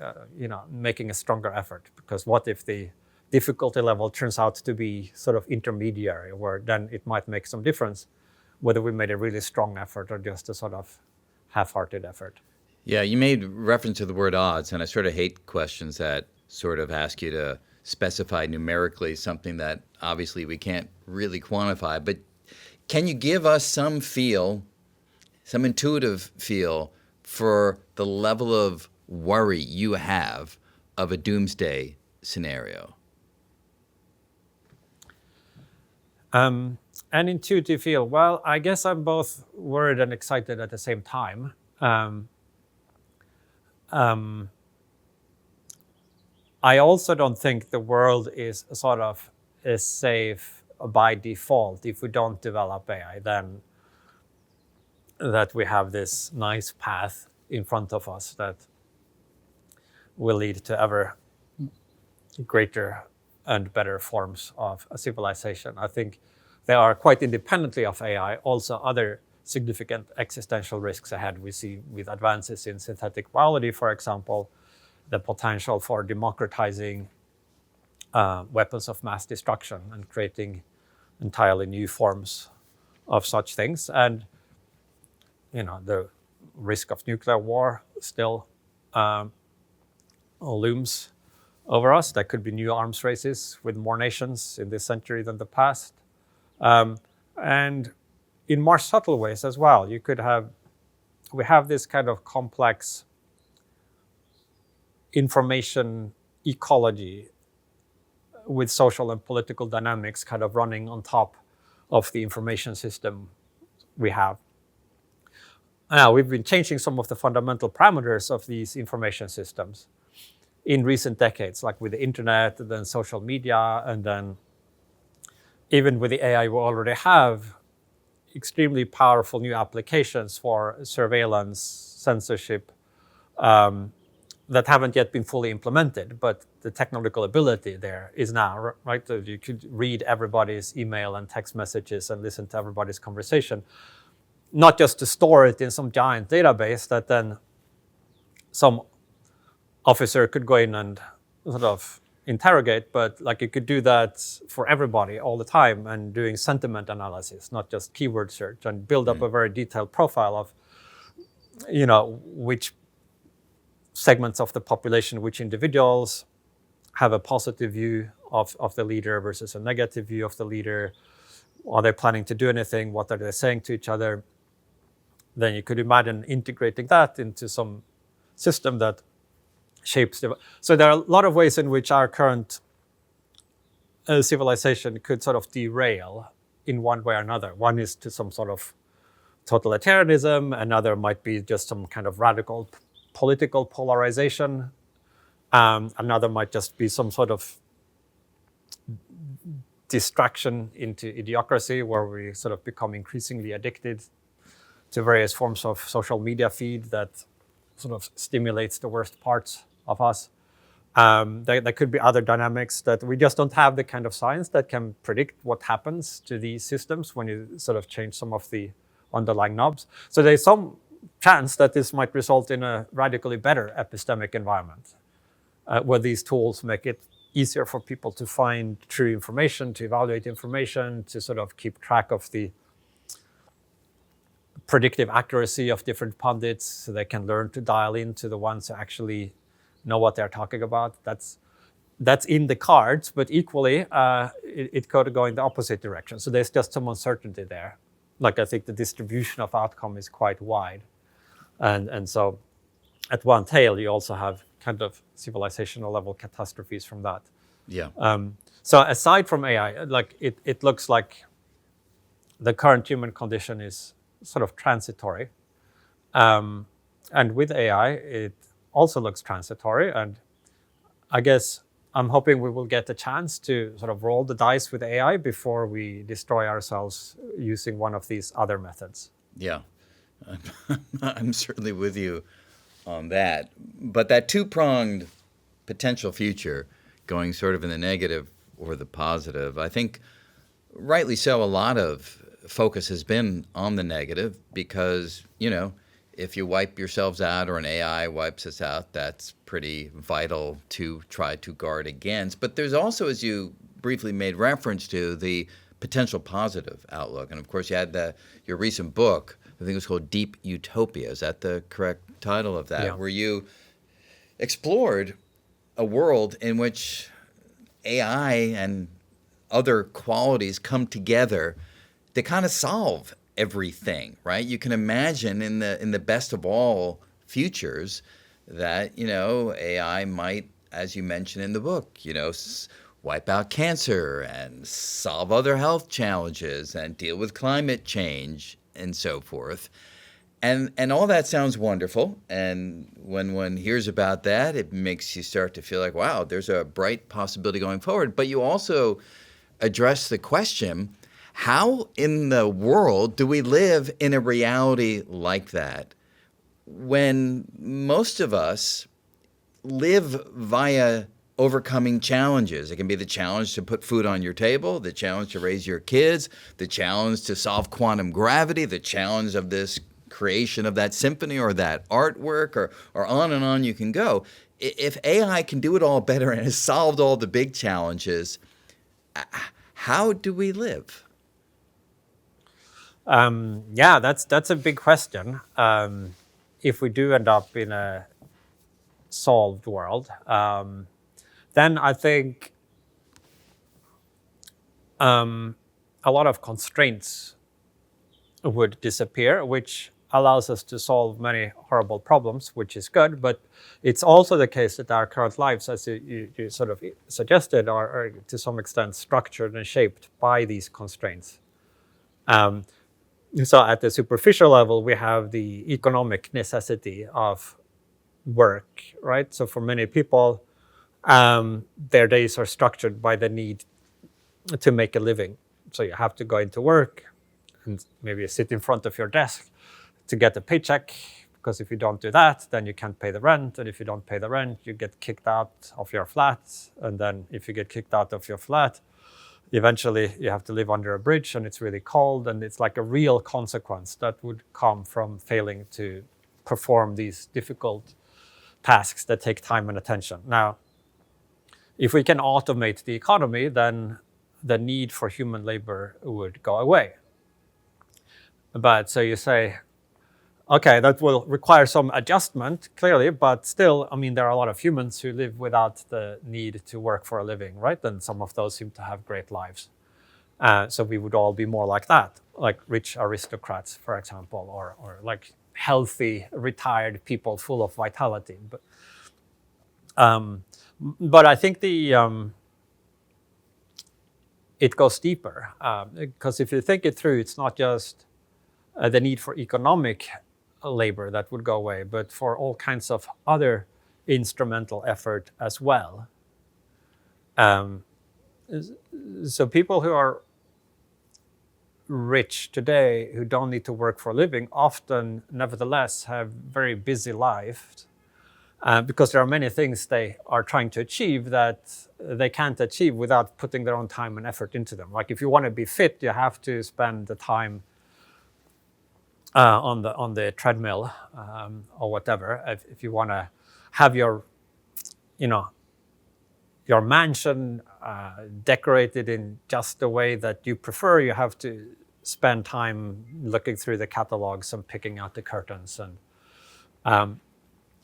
making a stronger effort. Because what if the difficulty level turns out to be sort of intermediary, where then it might make some difference whether we made a really strong effort or just a sort of half-hearted effort. Yeah, you made reference to the word odds, and I sort of hate questions that sort of ask you to specify numerically something that obviously we can't really quantify. But can you give us some feel, some intuitive feel for the level of worry you have of a doomsday scenario? An intuitive feel. Well, I guess I'm both worried and excited at the same time. I also don't think the world is safe by default if we don't develop AI. Then that we have this nice path in front of us that will lead to ever greater and better forms of a civilization. I think there are, quite independently of AI, also other significant existential risks ahead. We see with advances in synthetic biology, for example, the potential for democratizing weapons of mass destruction and creating entirely new forms of such things. And the risk of nuclear war still looms over us. There could be new arms races with more nations in this century than the past. And in more subtle ways as well, we have this kind of complex information ecology with social and political dynamics kind of running on top of the information system we have. Now, we've been changing some of the fundamental parameters of these information systems in recent decades, like with the internet, and then social media, and then even with the AI we already have, extremely powerful new applications for surveillance, censorship, that haven't yet been fully implemented, but the technological ability there is now, right? So you could read everybody's email and text messages and listen to everybody's conversation, not just to store it in some giant database that then some officer could go in and sort of interrogate, but like you could do that for everybody all the time and doing sentiment analysis, not just keyword search, and build up a very detailed profile of, which segments of the population, which individuals have a positive view of the leader versus a negative view of the leader. Are they planning to do anything? What are they saying to each other? Then you could imagine integrating that into some system that shapes the... So there are a lot of ways in which our current civilization could sort of derail in one way or another. One is to some sort of totalitarianism. Another might be just some kind of radical political polarization. Another might just be some sort of distraction into idiocracy, where we sort of become increasingly addicted to various forms of social media feed that sort of stimulates the worst parts of us. There could be other dynamics that we just don't have the kind of science that can predict what happens to these systems when you sort of change some of the underlying knobs. So there's some chance that this might result in a radically better epistemic environment, where these tools make it easier for people to find true information, to evaluate information, to sort of keep track of the predictive accuracy of different pundits, so they can learn to dial into the ones who actually know what they're talking about. That's in the cards, but equally, it could go in the opposite direction. So there's just some uncertainty there. like I think the distribution of outcome is quite wide, and so at one tail you also have kind of civilizational level catastrophes from that. Yeah. So aside from AI, like it looks like the current human condition is sort of transitory, and with AI it also looks transitory, and I guess I'm hoping we will get a chance to sort of roll the dice with AI before we destroy ourselves using one of these other methods. Yeah. I'm certainly with you on that. But that two-pronged potential future, going sort of in the negative or the positive, I think rightly so, a lot of focus has been on the negative because, if you wipe yourselves out or an AI wipes us out, that's pretty vital to try to guard against. But there's also, as you briefly made reference to, the potential positive outlook. And of course, you had your recent book, I think it was called Deep Utopia. Is that the correct title of that? Yeah. Where you explored a world in which AI and other qualities come together to kind of solve everything, right? You can imagine in the best of all futures that, AI might, as you mentioned in the book, wipe out cancer and solve other health challenges and deal with climate change and so forth. And all that sounds wonderful. And when one hears about that, it makes you start to feel like, wow, there's a bright possibility going forward. But you also address the question, how in the world do we live in a reality like that when most of us live via overcoming challenges? It can be the challenge to put food on your table, the challenge to raise your kids, the challenge to solve quantum gravity, the challenge of this creation of that symphony or that artwork, or on and on you can go. If AI can do it all better and has solved all the big challenges, how do we live? Yeah, that's a big question. If we do end up in a solved world, then I think a lot of constraints would disappear, which allows us to solve many horrible problems, which is good. But it's also the case that our current lives, as you sort of suggested, are to some extent structured and shaped by these constraints. So at the superficial level, we have the economic necessity of work, right? So for many people, their days are structured by the need to make a living. So you have to go into work and maybe sit in front of your desk to get a paycheck, because if you don't do that, then you can't pay the rent. And if you don't pay the rent, you get kicked out of your flat. And then if you get kicked out of your flat, eventually you have to live under a bridge and it's really cold, and it's like a real consequence that would come from failing to perform these difficult tasks that take time and attention. Now, if we can automate the economy, then the need for human labor would go away. But so you say, okay, that will require some adjustment, clearly, but still, I mean, there are a lot of humans who live without the need to work for a living, right? And some of those seem to have great lives. So we would all be more like that, like rich aristocrats, for example, or like healthy, retired people full of vitality. But I think it goes deeper, because if you think it through, it's not just the need for economic labor that would go away, but for all kinds of other instrumental effort as well. So people who are rich today, who don't need to work for a living, often nevertheless have very busy lives, because there are many things they are trying to achieve that they can't achieve without putting their own time and effort into them. Like if you want to be fit, you have to spend the time on the treadmill or whatever. If you want to have your mansion decorated in just the way that you prefer, you have to spend time looking through the catalogs and picking out the curtains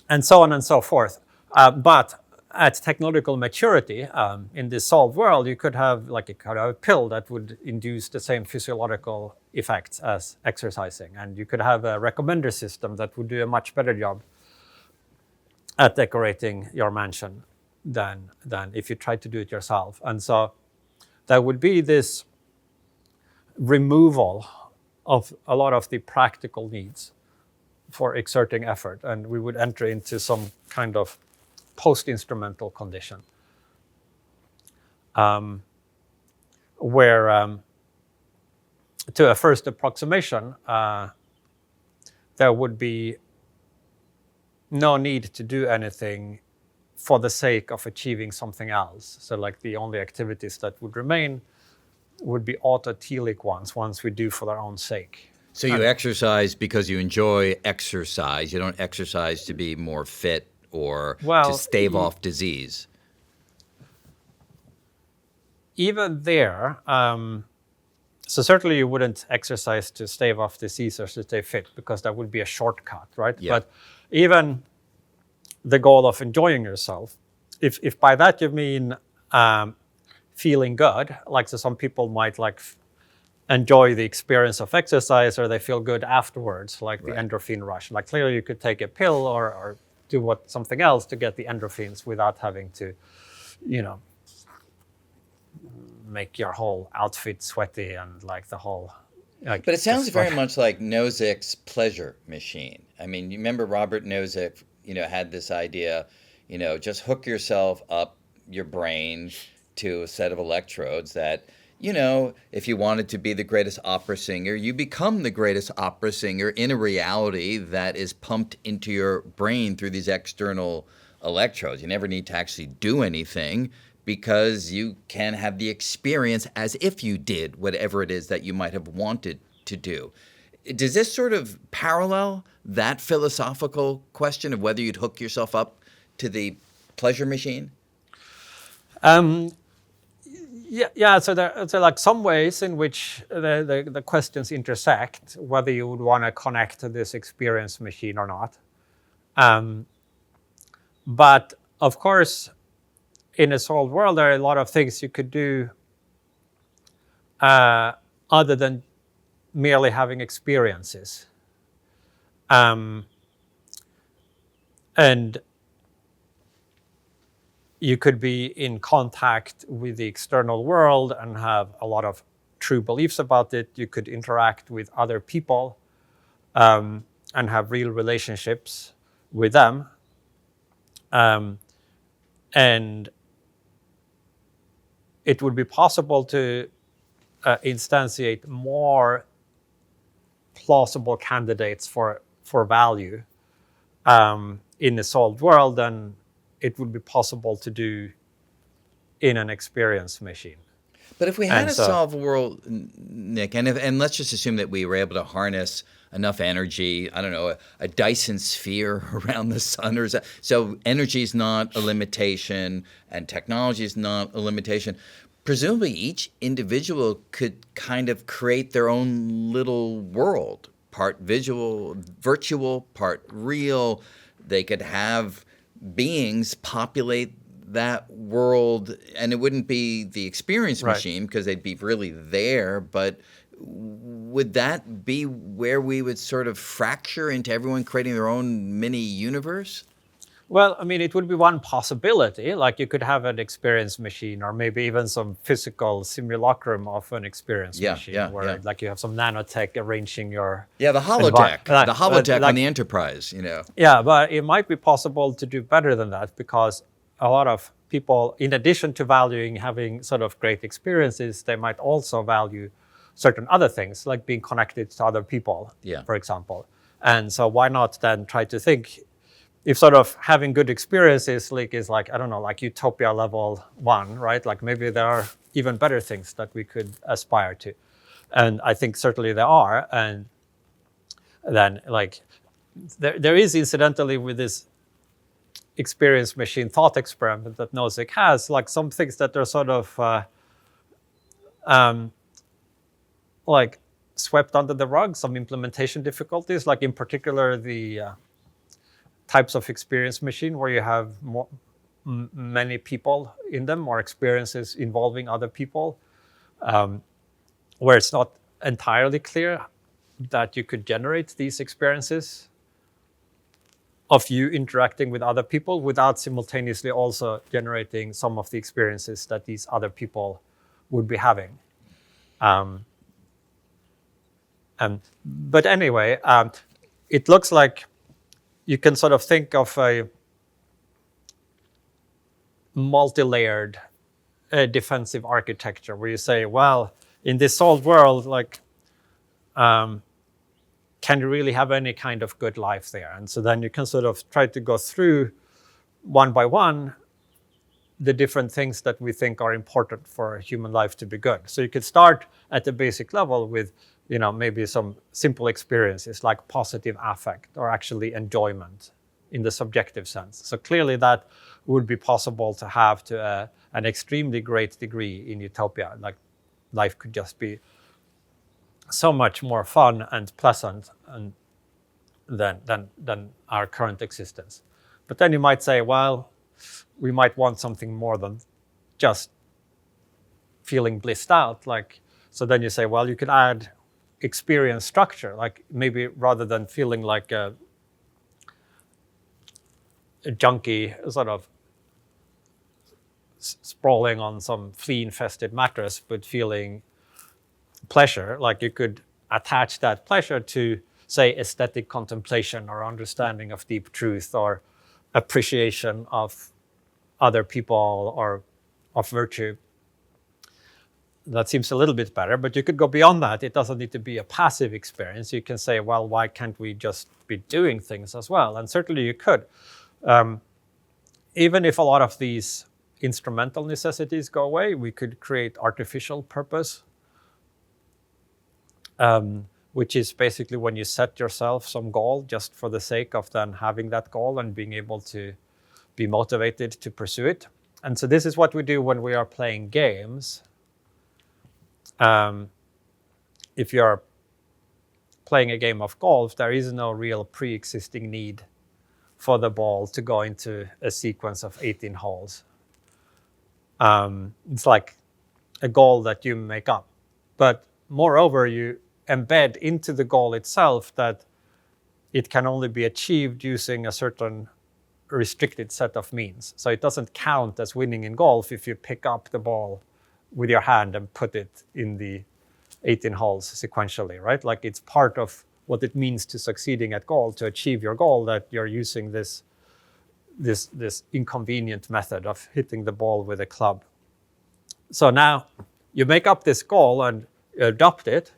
and so on and so forth. But at technological maturity, in this solved world, you could have like a kind of pill that would induce the same physiological effects as exercising, and you could have a recommender system that would do a much better job at decorating your mansion than if you tried to do it yourself. And so there would be this removal of a lot of the practical needs for exerting effort, and we would enter into some kind of post-instrumental condition, where to a first approximation, there would be no need to do anything for the sake of achieving something else. So like the only activities that would remain would be autotelic ones we do for their own sake. So you exercise because you enjoy exercise. You don't exercise to be more fit or to stave off disease. Even there, so certainly you wouldn't exercise to stave off disease or to stay fit, because that would be a shortcut, right? Yeah. But even the goal of enjoying yourself, if by that you mean feeling good, like so some people might like enjoy the experience of exercise, or they feel good afterwards, like the endorphin rush. Like clearly you could take a pill or do something else to get the endorphins without having to, make your whole outfit sweaty and like the whole. Like, but it sounds very much like Nozick's pleasure machine. I mean, you remember Robert Nozick, had this idea, just hook yourself up your brain to a set of electrodes that, if you wanted to be the greatest opera singer, you become the greatest opera singer in a reality that is pumped into your brain through these external electrodes. You never need to actually do anything, because you can have the experience as if you did whatever it is that you might have wanted to do. Does this sort of parallel that philosophical question of whether you'd hook yourself up to the pleasure machine? Yeah. So there are like some ways in which the questions intersect, whether you would want to connect to this experience machine or not. But of course, in a solved world, there are a lot of things you could do other than merely having experiences. And you could be in contact with the external world and have a lot of true beliefs about it. You could interact with other people and have real relationships with them. And it would be possible to instantiate more plausible candidates for value in a solved world than it would be possible to do in an experience machine. But if we had a solved world, Nick, and let's just assume that we were able to harness enough energy, I don't know, a Dyson sphere around the sun, or so energy is not a limitation and technology is not a limitation. Presumably each individual could kind of create their own little world, part virtual, part real. They could have beings populate that world, and it wouldn't be the experience machine because they'd be really there, but would that be where we would sort of fracture into everyone creating their own mini universe? Well, I mean, it would be one possibility. Like you could have an experience machine, or maybe even some physical simulacrum of an experience machine, where like you have some nanotech arranging your the holodeck on the Enterprise, Yeah, but it might be possible to do better than that, because a lot of people, in addition to valuing having sort of great experiences, they might also value certain other things, like being connected to other people, for example. And so why not then try to think, if sort of having good experiences is like, I don't know, like utopia level 1, right? Like maybe there are even better things that we could aspire to. And I think certainly there are. And then like there is incidentally with this experience machine thought experiment that Nozick has, like some things that are sort of like swept under the rug, some implementation difficulties, like in particular the types of experience machine where you have many people in them or experiences involving other people, where it's not entirely clear that you could generate these experiences of you interacting with other people without simultaneously also generating some of the experiences that these other people would be having. But anyway, it looks like you can sort of think of a multi-layered defensive architecture where you say, well, in this old world, like, can you really have any kind of good life there? And so then you can sort of try to go through one by one the different things that we think are important for human life to be good. So you could start at the basic level with, maybe some simple experiences like positive affect or actually enjoyment in the subjective sense. So clearly that would be possible to have to an extremely great degree in utopia. Like, life could just be so much more fun and pleasant than our current existence. But then you might say, well, we might want something more than just feeling blissed out. Like, so then you say, well, you could add experience structure, like maybe rather than feeling like a junkie sort of sprawling on some flea-infested mattress, but feeling pleasure, like you could attach that pleasure to, say, aesthetic contemplation or understanding of deep truth or appreciation of other people or of virtue. That seems a little bit better, but you could go beyond that. It doesn't need to be a passive experience. You can say, well, why can't we just be doing things as well? And certainly you could. Even if a lot of these instrumental necessities go away, we could create artificial purpose, which is basically when you set yourself some goal just for the sake of then having that goal and being able to be motivated to pursue it. And so this is what we do when we are playing games. If you're playing a game of golf, there is no real pre-existing need for the ball to go into a sequence of 18 holes. It's like a goal that you make up. But moreover, you embed into the goal itself that it can only be achieved using a certain restricted set of means. So it doesn't count as winning in golf if you pick up the ball with your hand and put it in the 18 holes sequentially, right? Like, it's part of what it means to succeeding at goal, to achieve your goal, that you're using this inconvenient method of hitting the ball with a club. So now you make up this goal and adopt it.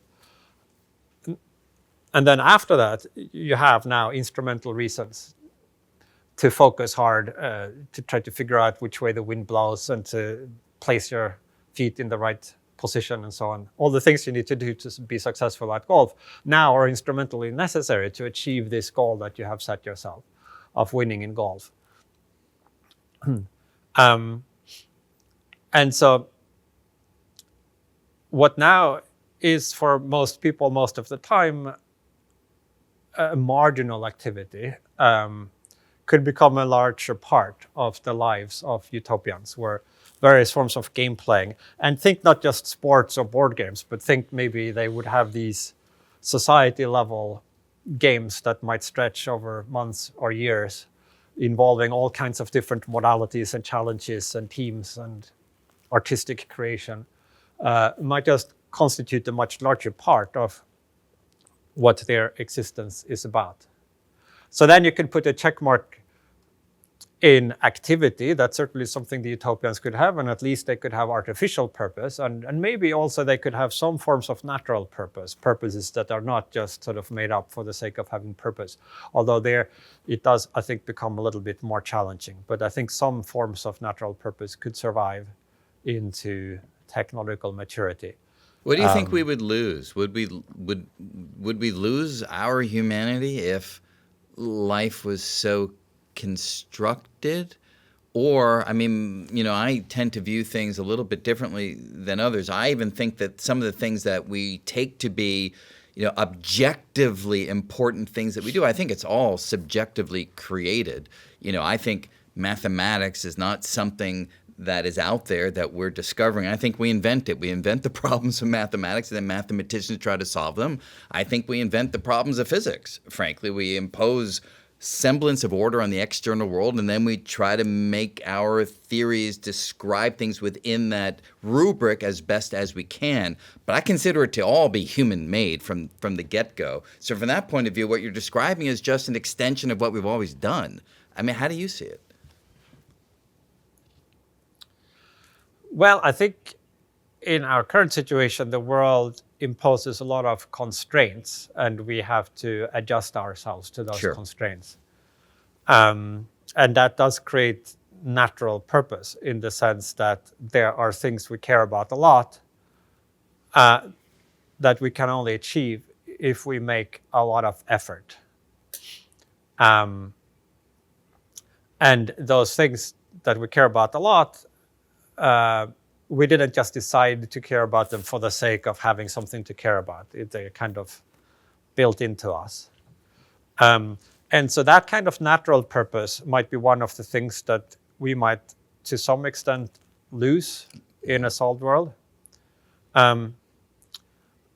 And then after that, you have now instrumental reasons to focus hard, to try to figure out which way the wind blows and to place your feet in the right position and so on. All the things you need to do to be successful at golf now are instrumentally necessary to achieve this goal that you have set yourself of winning in golf. And so what now is for most people most of the time a marginal activity could become a larger part of the lives of utopians, where various forms of game playing, and think not just sports or board games, but think maybe they would have these society level games that might stretch over months or years, involving all kinds of different modalities and challenges and teams and artistic creation, might just constitute a much larger part of what their existence is about. So then you can put a check mark in activity. That's certainly something the utopians could have, and at least they could have artificial purpose, and maybe also they could have some forms of natural purpose, purposes that are not just sort of made up for the sake of having purpose. Although there, it does, I think, become a little bit more challenging. But I think some forms of natural purpose could survive into technological maturity. What do you think we would lose? Would we lose our humanity if life was so constructed? Or, I mean, I tend to view things a little bit differently than others. I even think that some of the things that we take to be, objectively important things that we do, I think it's all subjectively created. I think mathematics is not something that is out there that we're discovering. I think we invent it. We invent the problems of mathematics, and then mathematicians try to solve them. I think we invent the problems of physics. Frankly, we impose semblance of order on the external world, and then we try to make our theories describe things within that rubric as best as we can. But I consider it to all be human-made from the get-go. So from that point of view, what you're describing is just an extension of what we've always done. I mean, how do you see it? Well, I think in our current situation, the world imposes a lot of constraints, and we have to adjust ourselves to those constraints. And that does create natural purpose in the sense that there are things we care about a lot that we can only achieve if we make a lot of effort. And those things that we care about a lot, we didn't just decide to care about them for the sake of having something to care about. They're kind of built into us. And so that kind of natural purpose might be one of the things that we might, to some extent, lose in a solved world.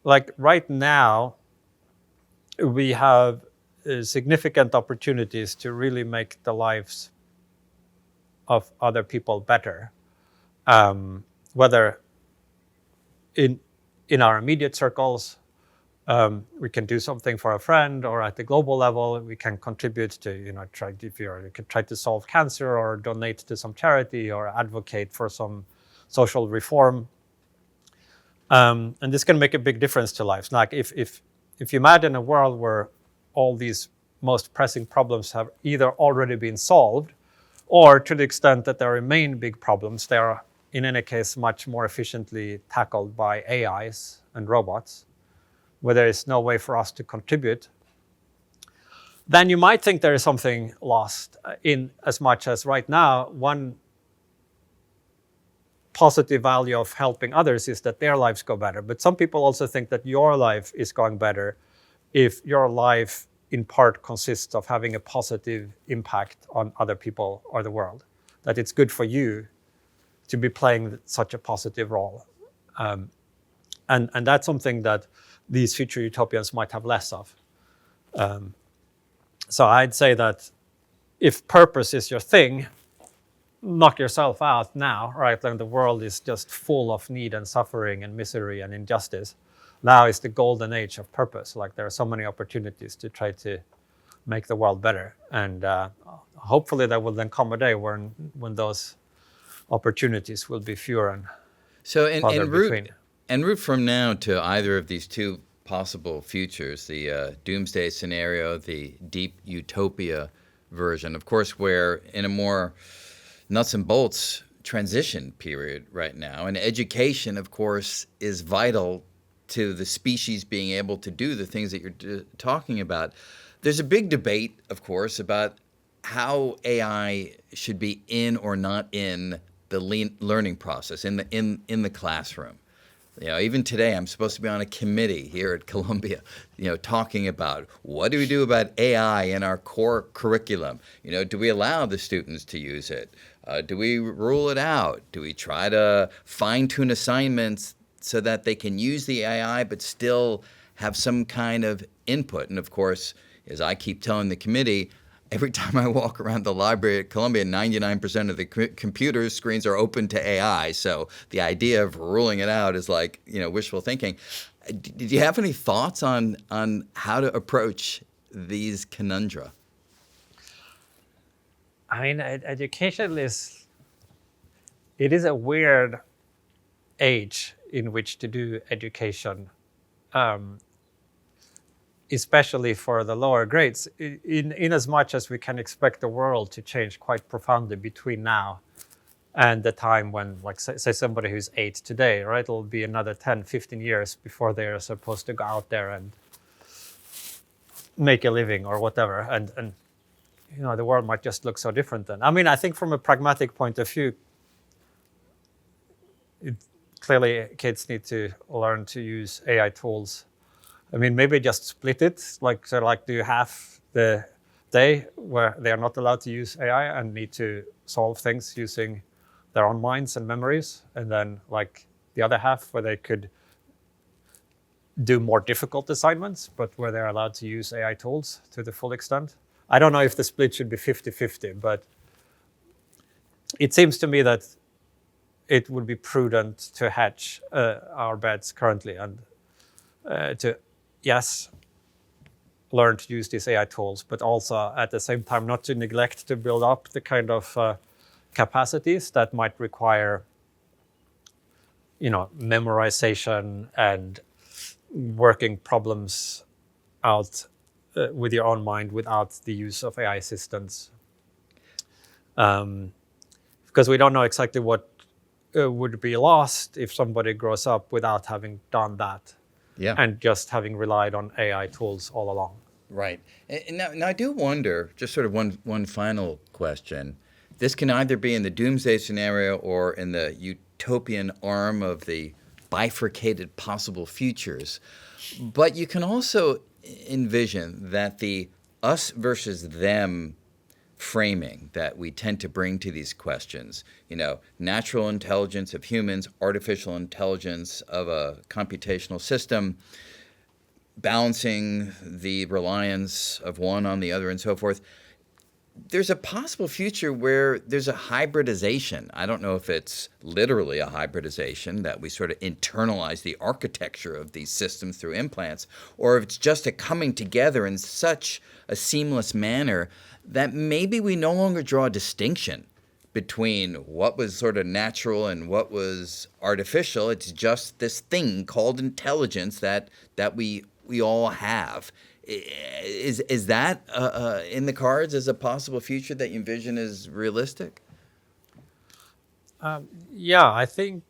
Like right now, we have significant opportunities to really make the lives of other people better. Whether in our immediate circles, we can do something for a friend, or at the global level, we can contribute to, you could try to solve cancer, or donate to some charity, or advocate for some social reform. And this can make a big difference to lives. Like if you imagine a world where all these most pressing problems have either already been solved, or to the extent that there remain big problems, they are in any case much more efficiently tackled by AIs and robots, where there is no way for us to contribute, then you might think there is something lost, in as much as right now, one positive value of helping others is that their lives go better. But some people also think that your life is going better if your life in part consists of having a positive impact on other people or the world, that it's good for you to be playing such a positive role. And that's something that these future utopians might have less of. So I'd say that if purpose is your thing, knock yourself out now, right? When the world is just full of need and suffering and misery and injustice. Now is the golden age of purpose. Like there are so many opportunities to try to make the world better. And hopefully there will then come a day when those opportunities will be fewer and farther between. En route from now to either of these two possible futures, the Doomsday scenario, the Deep Utopia version, of course, we're in a more nuts and bolts transition period right now. And education, of course, is vital to the species being able to do the things that you're talking about. There's a big debate, of course, about how AI should be in or not in the learning process, in the classroom. You know, even today, I'm supposed to be on a committee here at Columbia, talking about what do we do about AI in our core curriculum? Do we allow the students to use it? Do we rule it out? Do we try to fine-tune assignments so that they can use the AI but still have some kind of input? And of course, as I keep telling the committee, every time I walk around the library at Columbia, 99% of the computer screens are open to AI. So the idea of ruling it out is like, wishful thinking. Did you have any thoughts on how to approach these conundra? I mean, education is a weird age in which to do education. Especially for the lower grades, in as much as we can expect the world to change quite profoundly between now and the time when, like, say somebody who's 8 today, right? It'll be another 10, 15 years before they're supposed to go out there and make a living or whatever. And the world might just look so different then. I mean, I think from a pragmatic point of view, clearly kids need to learn to use AI tools. I mean, maybe just split it, like do half the day where they are not allowed to use AI and need to solve things using their own minds and memories, and then like the other half where they could do more difficult assignments, but where they're allowed to use AI tools to the full extent. I don't know if the split should be 50-50, but it seems to me that it would be prudent to hedge our bets currently and to, yes, learn to use these AI tools, but also at the same time not to neglect to build up the kind of capacities that might require, memorization and working problems out with your own mind without the use of AI assistants. Because we don't know exactly what would be lost if somebody grows up without having done that. Yeah. And just having relied on AI tools all along. Right. And now I do wonder, just sort of one final question. This can either be in the Doomsday scenario or in the utopian arm of the bifurcated possible futures. But you can also envision that the us versus them framing that we tend to bring to these questions, natural intelligence of humans, artificial intelligence of a computational system, balancing the reliance of one on the other and so forth. There's a possible future where there's a hybridization. I don't know if it's literally a hybridization, that we sort of internalize the architecture of these systems through implants, or if it's just a coming together in such a seamless manner that maybe we no longer draw a distinction between what was sort of natural and what was artificial. It's just this thing called intelligence that we all have. Is that in the cards as a possible future that you envision as realistic? Yeah, I think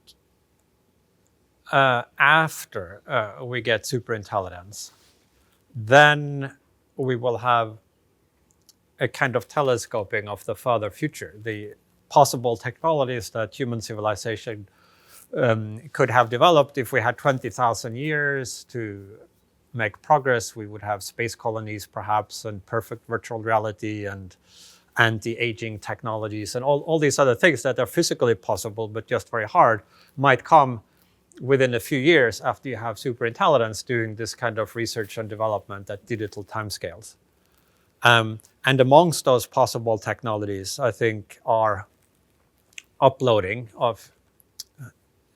after we get superintelligence, then we will have a kind of telescoping of the further future, the possible technologies that human civilization could have developed. If we had 20,000 years to make progress, we would have space colonies perhaps, and perfect virtual reality and anti-aging technologies and all these other things that are physically possible but just very hard might come within a few years after you have superintelligence doing this kind of research and development at digital timescales. And amongst those possible technologies, I think, are uploading of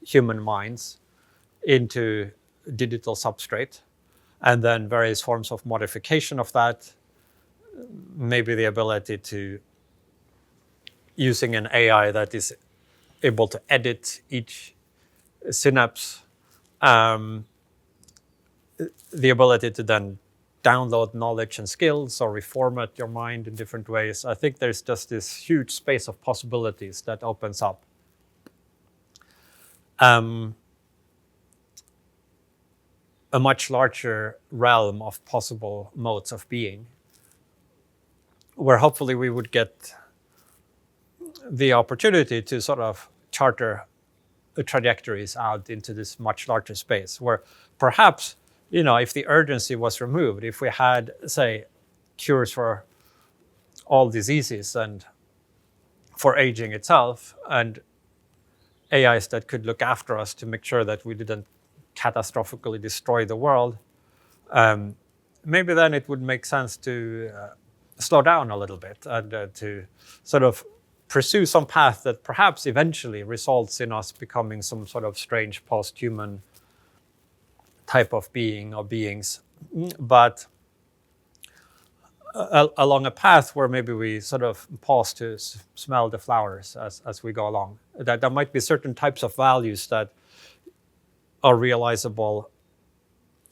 human minds into digital substrate, and then various forms of modification of that, maybe the ability to, using an AI that is able to edit each synapse, the ability to then download knowledge and skills or reformat your mind in different ways. I think there's just this huge space of possibilities that opens up. A much larger realm of possible modes of being, where hopefully we would get the opportunity to sort of charter the trajectories out into this much larger space, where perhaps, if the urgency was removed, if we had, say, cures for all diseases and for aging itself, and AIs that could look after us to make sure that we didn't catastrophically destroy the world, maybe then it would make sense to slow down a little bit and to sort of pursue some path that perhaps eventually results in us becoming some sort of strange post-human type of being or beings, but along a path where maybe we sort of pause to smell the flowers as we go along. That there might be certain types of values that are realizable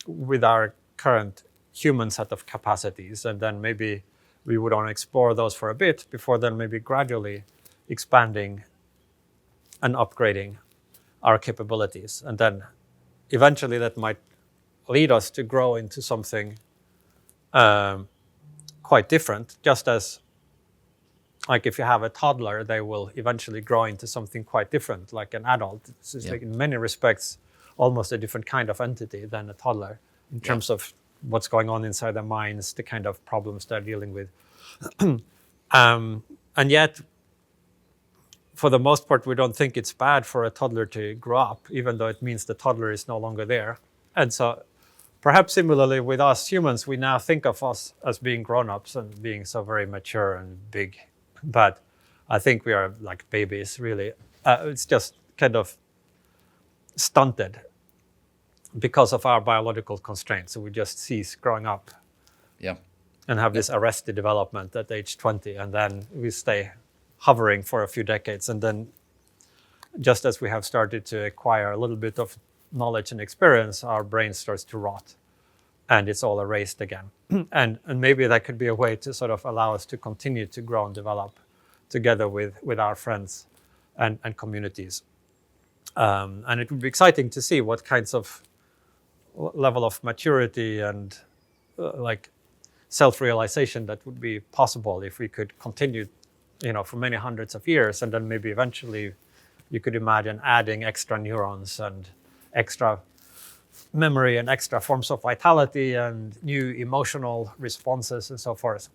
with our current human set of capacities, and then maybe we would want to explore those for a bit before then maybe gradually expanding and upgrading our capabilities. And then eventually that might lead us to grow into something quite different, just as like if you have a toddler, they will eventually grow into something quite different, like an adult. It's like in many respects almost a different kind of entity than a toddler in terms of what's going on inside their minds, the kind of problems they're dealing with. And yet, for the most part, we don't think it's bad for a toddler to grow up, even though it means the toddler is no longer there. And so perhaps similarly with us humans, we now think of us as being grown-ups and being so very mature and big. But I think we are like babies, really. It's just kind of stunted because of our biological constraints. So we just cease growing up. Yeah. And have this arrested development at age 20, and then we stay hovering for a few decades. And then just as we have started to acquire a little bit of knowledge and experience, our brain starts to rot and it's all erased again. And maybe that could be a way to sort of allow us to continue to grow and develop together with our friends and communities. And it would be exciting to see what kinds of level of maturity and like self-realization that would be possible if we could continue, for many hundreds of years, and then maybe eventually you could imagine adding extra neurons and extra memory and extra forms of vitality and new emotional responses and so forth.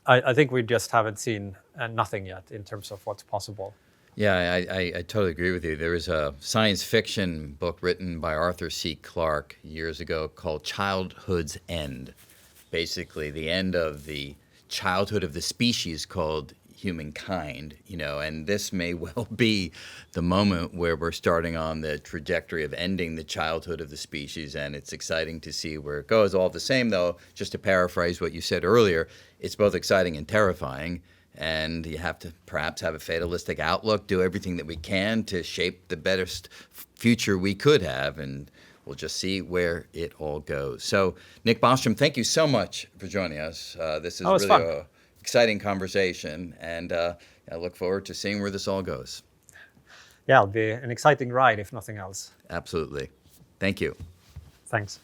I think we just haven't seen nothing yet in terms of what's possible. Yeah, I totally agree with you. There was a science fiction book written by Arthur C. Clarke years ago called Childhood's End. Basically, the end of the childhood of the species called humankind, and this may well be the moment where we're starting on the trajectory of ending the childhood of the species, and it's exciting to see where it goes. All the same, though, just to paraphrase what you said earlier, it's both exciting and terrifying, and you have to perhaps have a fatalistic outlook, do everything that we can to shape the best future we could have, and we'll just see where it all goes. So, Nick Bostrom, thank you so much for joining us. This is really an exciting conversation, and I look forward to seeing where this all goes. Yeah, it'll be an exciting ride, if nothing else. Absolutely. Thank you. Thanks.